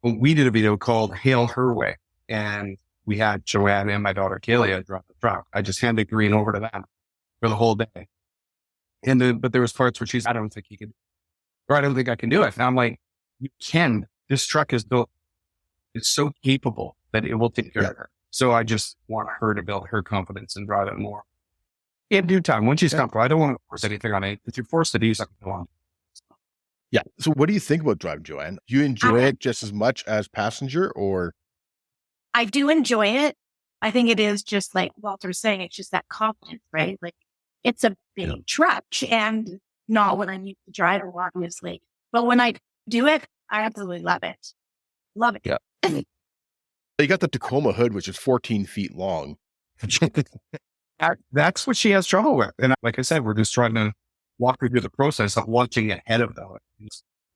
when we did a video called Hail Her Way, and we had Joanne and my daughter Kalia drop the truck. I just handed green over to them for the whole day. But there was parts where I don't think you could, or I don't think I can do it. And I'm like, you can. This truck is built, it's so capable that it will take care of her. So I just want her to build her confidence and drive it more. In due time, when she's comfortable, I don't want to force anything on it. If you're forced to do something, on. Yeah. So what do you think about driving, Joanne? Do you enjoy it just as much as passenger, or? I do enjoy it. I think it is just like Walter's saying, it's just that confidence, right? Like it's a big truck and not what I need to drive it, obviously. But when I do it, I absolutely love it. Love it. Yeah. You got the Tacoma hood, which is 14 feet long. That's what she has trouble with. And like I said, we're just trying to walk her through the process of launching ahead of that.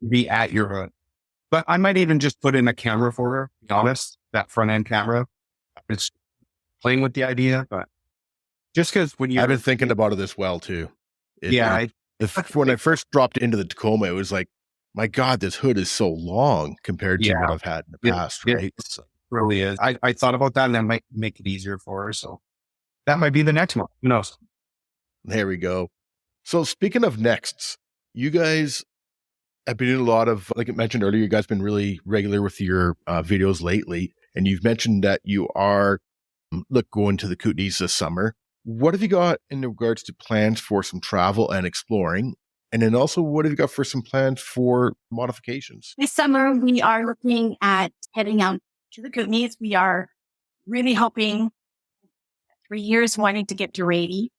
Be at your, but I might even just put in a camera for her, to be honest, that front end camera. It's playing with the idea, but just because when you, I've been thinking about it as well too. When I first dropped into the Tacoma, it was like, my God, this hood is so long compared to what I've had in the past, right? It really is. I thought about that, and that might make it easier for her. So that might be the next one. Who knows? There we go. So speaking of nexts, you guys have been doing a lot of, like I mentioned earlier, you guys have been really regular with your videos lately. And you've mentioned that you are going to the Kootenays this summer. What have you got in regards to plans for some travel and exploring? And then also, what have you got for some plans for modifications? This summer, we are looking at heading out to the Kootenays. We are really hoping 3 years wanting to get to Rady.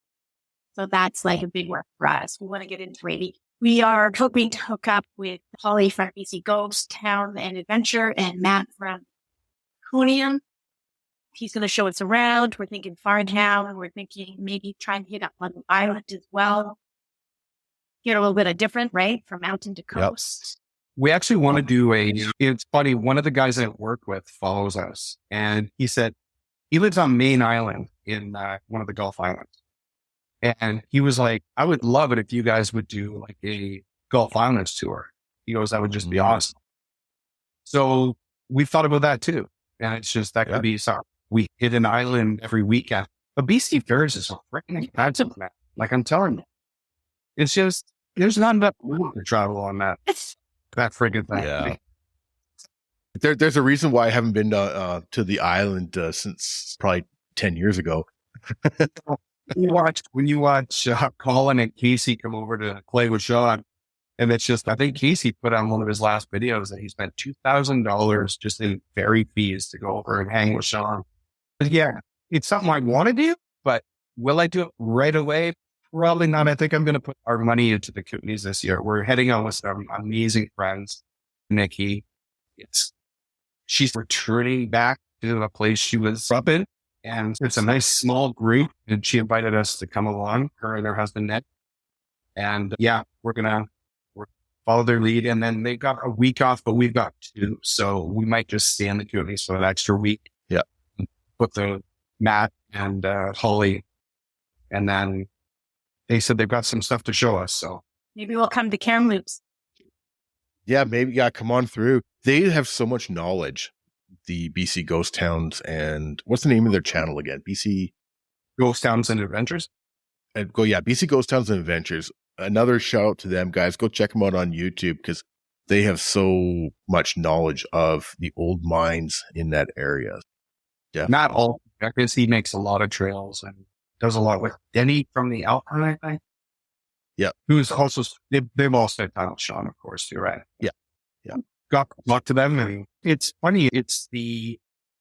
So that's like a big work for us. We want to get into Rady. We are hoping to hook up with Holly from BC Ghost Town and Adventure and Matt from Conium. He's going to show us around. We're thinking Farntown. We're thinking maybe trying to hit up on the island as well. Get a little bit of different, right? From mountain to coast. We actually want to do it's funny. One of the guys I work with follows us, and he said he lives on Main Island in one of the Gulf Islands. And he was like, I would love it if you guys would do like a Gulf Islands tour. He goes, that would just be awesome. So we thought about that too. And it's just, that could be something. We hit an island every weekend. But BC Fairs is so freaking expensive, man. Like I'm telling you, it's just, there's not enough room to travel on that freaking thing. Yeah. There's a reason why I haven't been to the island since probably 10 years ago. When you watch Colin and Casey come over to play with Sean, and it's just, I think Casey put on one of his last videos that he spent $2,000 just in ferry fees to go over and hang with Sean. But yeah, it's something I want to do, but will I do it right away? Probably not. I think I'm going to put our money into the Kootenays this year. We're heading out with some amazing friends. Nikki, she's returning back to the place she was up in. And it's a nice small group, and she invited us to come along, her and her husband, Nick. And we're follow their lead. And then they got a week off, but we've got 2. So we might just stay in the Kootenays for an extra week. Yeah. Put the Matt and Holly. And then they said they've got some stuff to show us. So maybe we'll come to Kamloops. Yeah, maybe. Yeah, come on through. They have so much knowledge. The BC Ghost Towns, and what's the name of their channel again? BC Ghost Towns and Adventures. BC Ghost Towns and Adventures. Another shout out to them, guys. Go check them out on YouTube because they have so much knowledge of the old mines in that area. Yeah, not all, because he makes a lot of trails and does a lot with Denny from the Alpine, I think. Yeah, who's also they've all spent time with Sean, of course, too, right? Yeah. Got to talk to them, and it's funny. It's the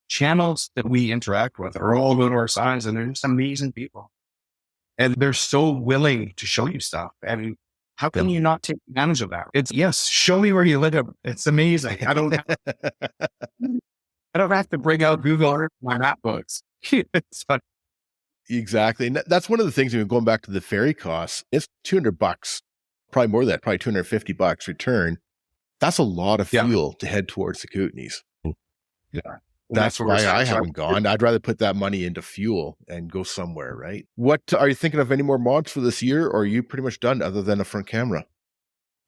channels that we interact with are all about our size, and they're just amazing people, and they're so willing to show you stuff. And how can you not take advantage of that? It's show me where you live. It's amazing. I don't have to bring out Google Earth, my map books. It's fun. Exactly, and that's one of the things. Going back to the ferry costs, it's $200, probably more than that, probably $250 return. That's a lot of fuel to head towards the Kootenays. Yeah. That's why I haven't gone. I'd rather put that money into fuel and go somewhere, right? What are you thinking of any more mods for this year, or are you pretty much done other than a front camera?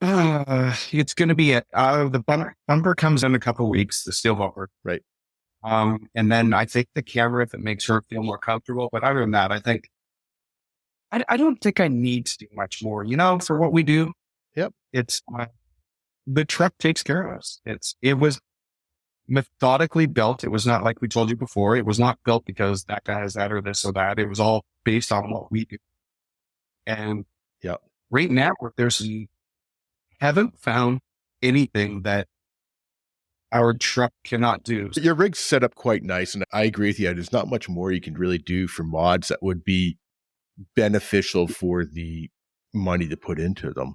It's going to be the bumper comes in a couple of weeks, the steel bumper. Right. And then I think the camera, if it makes her feel more comfortable, but other than that, I think I don't think I need to do much more, for what we do. Yep. It's, the truck takes care of us. It was methodically built. It was not like we told you before. It was not built because that guy has that or this or that. It was all based on what we do. And right now, haven't found anything that our truck cannot do. Your rig's set up quite nice, and I agree with you. There's not much more you can really do for mods that would be beneficial for the money to put into them.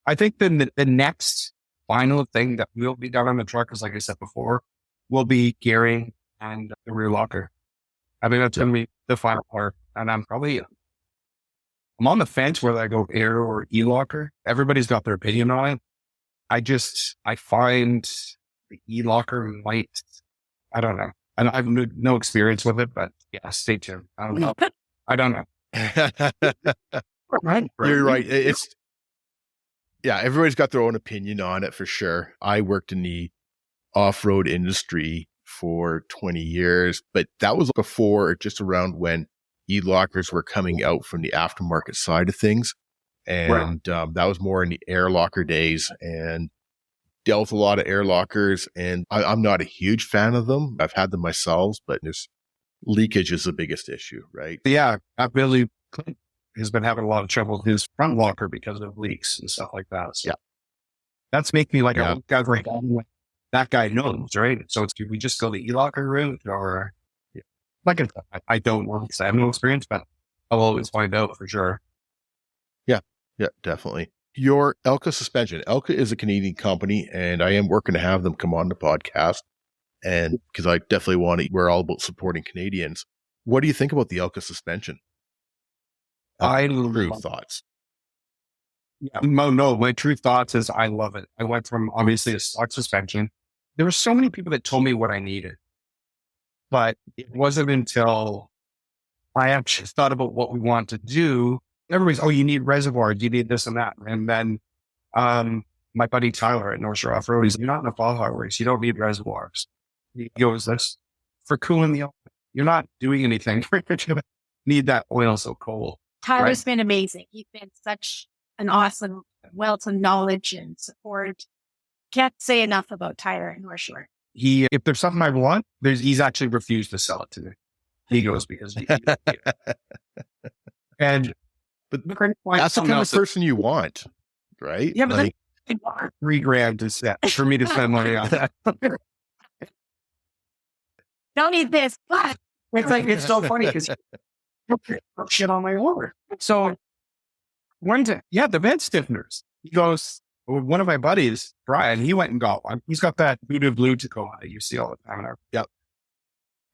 I think the next final thing that will be done on the truck is, like I said before, will be gearing and the rear locker. I think that's going to be the final part. and I'm on the fence whether I go air or e-locker. Everybody's got their opinion on it. I find the e-locker I don't know. I have no experience with it, but yeah, stay tuned. I don't know. I don't know. Right. You're right. Everybody's got their own opinion on it for sure. I worked in the off-road industry for 20 years, but that was before or just around when e-lockers were coming out from the aftermarket side of things. And that was more in the air locker days, and dealt with a lot of air lockers. And I'm not a huge fan of them. I've had them myself, but there's leakage is the biggest issue, right? Yeah. Billy Clinton has been having a lot of trouble with his front locker because of leaks and stuff like that. So that's making me like, that guy knows, right? So do we just go the e-locker route, or like I don't know because I have no experience, but I'll always find out for sure. Yeah, definitely. Your Elka suspension. Elka is a Canadian company, and I am working to have them come on the podcast. And because I definitely we're all about supporting Canadians. What do you think about the Elka suspension? True thoughts. Yeah, no, my true thoughts is I love it. I went from obviously a stock suspension. There were so many people that told me what I needed, but it wasn't until I actually thought about what we want to do. Everybody's, you need reservoirs, you need this and that. And then my buddy Tyler at North Shore Off-Road, you're not in a fall hard race. You don't need reservoirs. He goes, that's for cooling the oil. You're not doing anything. You need that oil so cold. Tyler's been amazing. He's been such an awesome wealth of knowledge and support. Can't say enough about Tyler at North Shore. If there's something I want, he's actually refused to sell it to me. He goes because and but that's the kind of person you want, right? Yeah, but $3,000 to set for me to spend money on that. Don't need this, but it's so funny because shit on my order. So one day, the vent stiffeners. He goes, one of my buddies, Brian, he went and got one. He's got that blue Tacoma that you see all the time. Yep.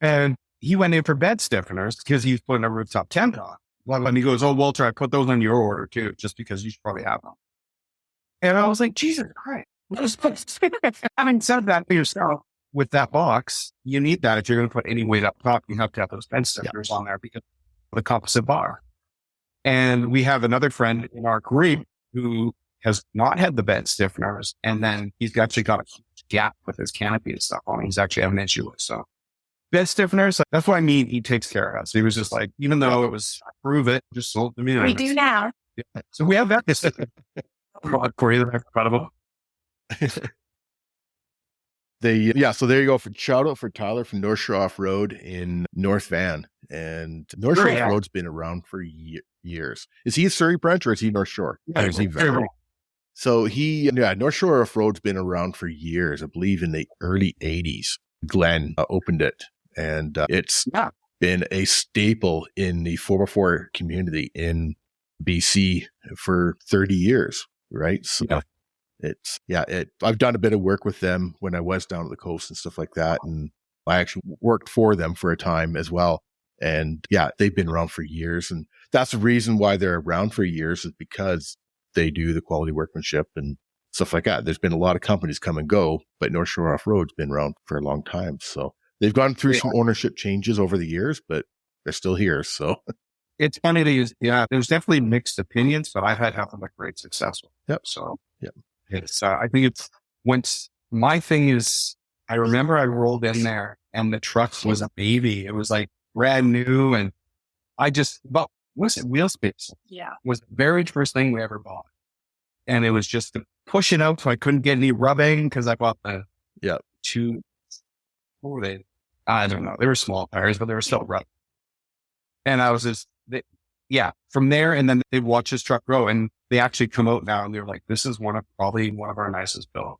And he went in for bed stiffeners because he's putting a rooftop tent on. And he goes, Walter, I put those on your order too, just because you should probably have them. And I was like, Jesus Christ. Having said that for yourself, with that box, you need that. If you're going to put any weight up top, you have to have those bed stiffeners on there because of the composite bar. And we have another friend in our group who has not had the bed stiffeners. And then he's actually got a huge gap with his canopy and stuff on. He's actually having an issue with. So bed stiffeners, that's what I mean. He takes care of us. He was just like, even though it was, prove it, just sold to me. We do now. Yeah. So we have that. For you, they're incredible. So there you go. Shout out for Tyler from North Shore Off-Road in North Van. And North Shore Off-Road's been around for years. Is he a Surrey branch or is he North Shore? Yeah, or is he Van? So North Shore Off-Road's been around for years. I believe in the early 80s. Glenn opened it, and it's been a staple in the 4x4 community in BC for 30 years, right? So I've done a bit of work with them when I was down at the coast and stuff like that. And I actually worked for them for a time as well. And they've been around for years. And that's the reason why they're around for years, is because they do the quality workmanship and stuff like that. There's been a lot of companies come and go, but North Shore Off-Road's been around for a long time. So they've gone through some ownership changes over the years, but they're still here. So it's funny to use. Yeah, there's definitely mixed opinions, but I've had nothing but great success with it. Yep. So yep. It's, I think it's my thing is, I remember I rolled in there and the truck was a baby. It was like brand new. And wheel space? Yeah. Was the very first thing we ever bought. And it was just to push it out so I couldn't get any rubbing because I bought the two, what were they? I don't know. They were small tires, but they were still rubbing. And I was from there. And then they'd watch this truck grow and they actually come out now and they're like, this is probably one of our nicest built.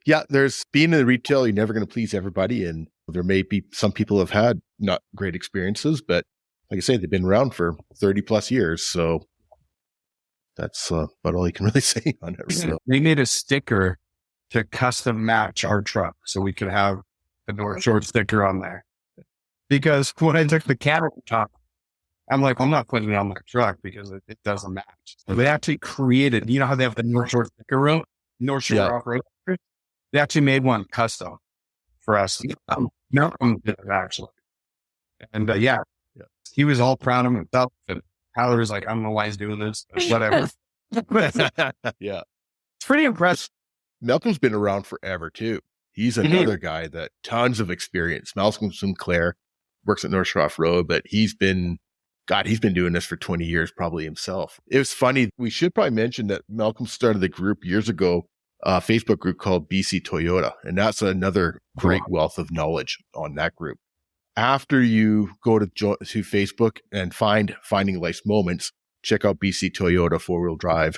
Yeah. There's being in the retail, you're never going to please everybody. And there may be some people have had not great experiences, but like I say, they've been around for 30 plus years. So that's about all you can really say on it. So. They made a sticker to custom match our truck so we could have the North Shore sticker on there. Because when I took the canopy top I'm like, I'm not putting it on my truck because it doesn't match. So they actually created, you know how they have the North Shore sticker room, North Shore off-road. They actually made one custom for us. Malcolm did it actually. And he was all proud of himself. And Tyler was like, I don't know why he's doing this, but whatever. Yeah. It's pretty impressive. Malcolm's been around forever too. He's another guy that tons of experience. Malcolm Sinclair works at North Shore Off-Road, but he's been doing this for 20 years probably himself. It was funny. We should probably mention that Malcolm started the group years ago, a Facebook group called BC Toyota. And that's another great wealth of knowledge on that group. After you go to Facebook and Finding Life's Moments, check out BC Toyota 4-wheel drive.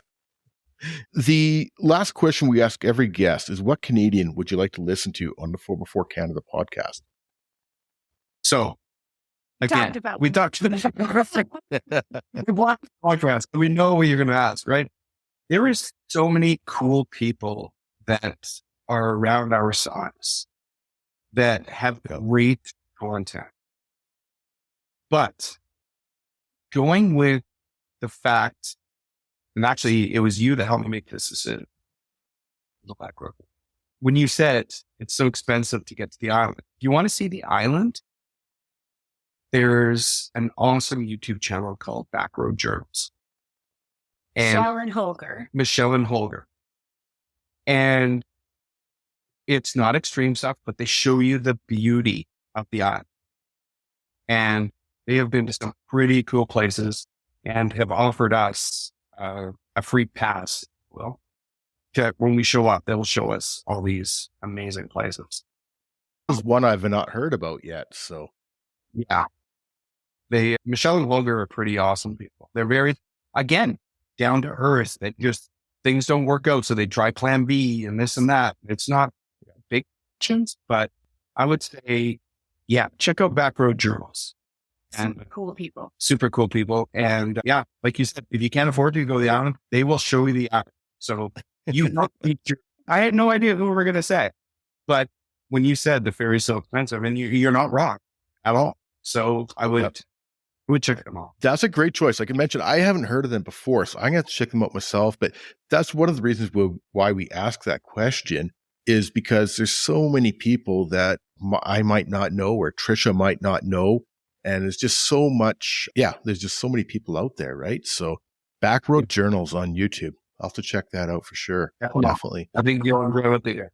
The last question we ask every guest is, what Canadian would you like to listen to on the 4x4 Canada podcast? So, again, we talked about podcast. We know what you're going to ask, right? There is so many cool people that are around our size that have great content. But going with the fact, and actually it was you that helped me make this decision. When you said it's so expensive to get to the island, if you want to see the island, there's an awesome YouTube channel called Backroad Journals. And Michelle and Holger. And it's not extreme stuff, but they show you the beauty of the island. And they have been to some pretty cool places and have offered us a free pass. Well, when we show up, they'll show us all these amazing places. There's one I've not heard about yet. So, yeah. Michelle and Holger are pretty awesome people. They're very, again, down to earth. That just things don't work out, so they try plan B and this and that. It's not big chance, but I would say, check out Backroad Journals. And super cool people. And like you said, if you can't afford to go to the island, they will show you the island. So I had no idea who we were going to say, but when you said the ferry's so expensive, and you're not wrong at all. So I would check them out. That's a great choice. Like I mentioned, I haven't heard of them before, so I'm going to have to check them out myself. But that's one of the reasons why we ask that question, is because there's so many people that I might not know, or Trisha might not know. And there's just so much. Yeah, there's just so many people out there, right? So Backroad Journals on YouTube. I'll have to check that out for sure. Definitely. I think you'll enjoy it there.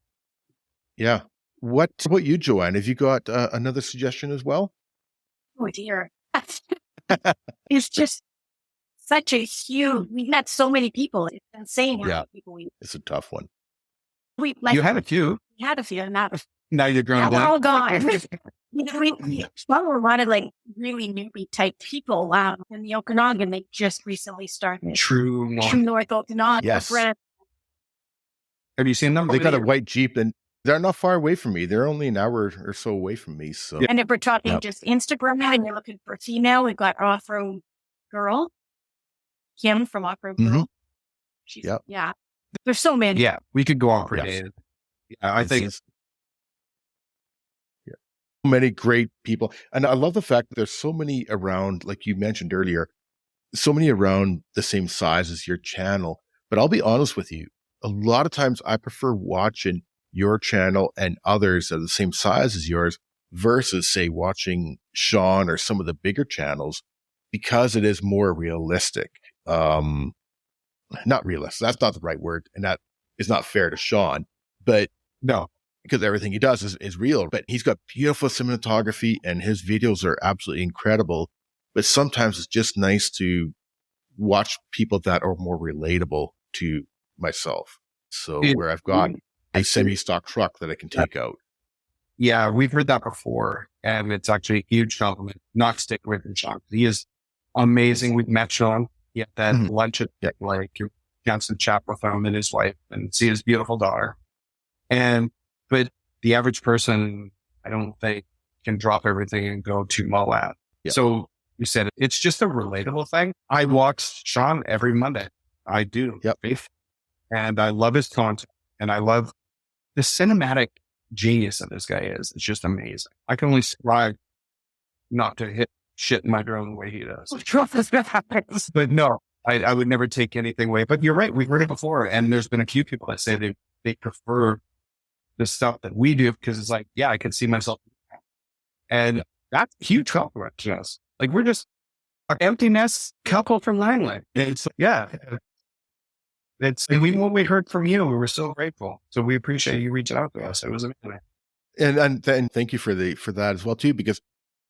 Yeah. What about you, Joanne? Have you got another suggestion as well? Oh, dear. It's just such a huge, we met so many people. It's insane how many people we. It's a tough one. You had a few. We had a few, and now you're growing down. All gone. We're a lot of really newbie type people in the Okanagan. They just recently started. True North Okanagan. Yes. Have you seen them? They got a white Jeep, and they're not far away from me. They're only an hour or so away from me. So, and if we're talking just Instagram and you're looking for a female, we've got Off-Road Girl, Kim from Off-Road Girl. There's so many. Yeah, we could go on for days. Yeah, I think many great people. And I love the fact that there's so many around, like you mentioned earlier, so many around the same size as your channel. But I'll be honest with you, a lot of times I prefer watching your channel and others that are the same size as yours versus, say, watching Sean or some of the bigger channels, because it is more realistic. Not realistic. That's not the right word. And that is not fair to Sean, but no, because everything he does is real. But he's got beautiful cinematography and his videos are absolutely incredible. But sometimes it's just nice to watch people that are more relatable to myself. So where I've got a semi-stock truck that I can take out. Yeah, we've heard that before. And it's actually a huge compliment. Not stick with him, Sean. He is amazing. We've met Sean. He had that lunch at you chance to chat with him and his wife and see his beautiful daughter. But the average person, I don't think, can drop everything and go to Moab. Yeah. So you said it's just a relatable thing. I watch Sean every Monday. I do. Yep. And I love his content. And I love the cinematic genius that this guy is. It's just amazing. I can only strive not to hit shit in my drone the way he does. But no, I would never take anything away. But you're right. We've heard it before. And there's been a few people that say they prefer the stuff that we do because it's like, yeah, I can see myself. And that's a huge compliment to us. Like we're just an empty nest couple from Langley. It's and we heard from you. We were so grateful. So we appreciate you reaching out to us. It was amazing. And thank you for that as well too, because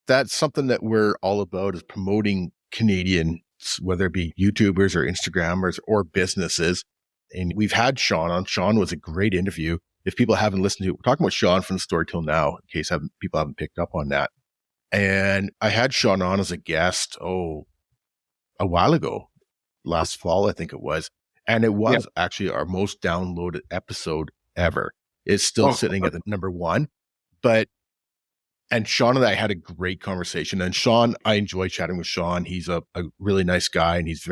that's something that we're all about is promoting Canadians, whether it be YouTubers or Instagrammers or businesses. And we've had Sean on. Sean was a great interview. If people haven't listened to it, we're talking about Sean from the Story Till Now, in case people haven't picked up on that. And I had Sean on as a guest, a while ago, last fall, I think it was. And it was actually our most downloaded episode ever. It's still sitting at the number one. And Sean and I had a great conversation. And Sean, I enjoy chatting with Sean. He's a really nice guy, and he's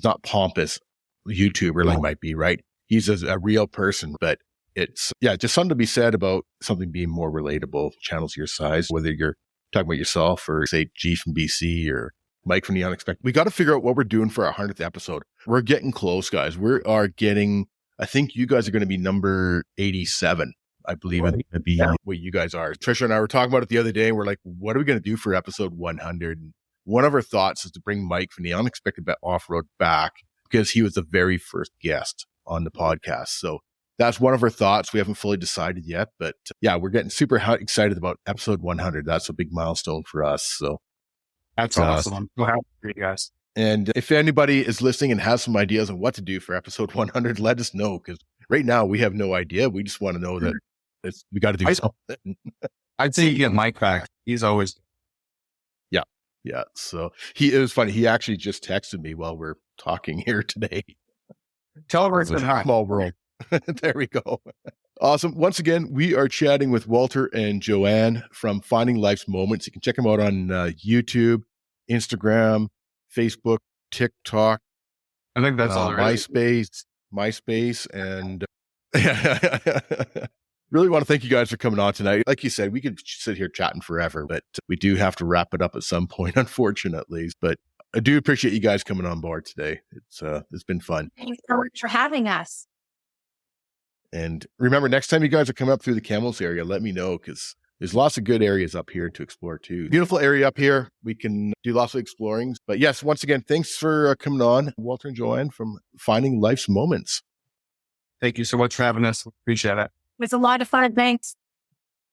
not pompous YouTuber like might be, right? He's a real person, but it's, just something to be said about something being more relatable, channels your size, whether you're talking about yourself or say G from BC or Mike from the Unexpected. We got to figure out what we're doing for our 100th episode. We're getting close, guys. I think you guys are going to be number 87. I believe it's going to be what you guys are. Trisha and I were talking about it the other day. And we're like, what are we going to do for episode 100? And one of our thoughts is to bring Mike from the Unexpected Off-Road back because he was the very first guest on the podcast. So that's one of our thoughts. We haven't fully decided yet, but we're getting super excited about episode 100. That's a big milestone for us. So that's awesome. I'm so happy for you guys. And if anybody is listening and has some ideas on what to do for episode 100, let us know, because right now we have no idea. We just want to know that we got to do something. I'd say you get Mike back. He's always. Yeah. So it was funny. He actually just texted me while we're talking here today. Tell him it's a small world. There we go. Awesome. Once again, we are chatting with Walter and Joanne from Finding Life's Moments. You can check them out on YouTube, Instagram, Facebook, TikTok. I think that's all there is. MySpace, and really want to thank you guys for coming on tonight. Like you said, we could sit here chatting forever, but we do have to wrap it up at some point, unfortunately. But I do appreciate you guys coming on board today. It's been fun. Thanks so much for having us. And remember, next time you guys are coming up through the Camels area, let me know, because there's lots of good areas up here to explore too. Beautiful area up here. We can do lots of exploring. But yes, once again, thanks for coming on, Walter and Joanne from Finding Life's Moments. Thank you so much for having us. Appreciate it. It was a lot of fun. Thanks.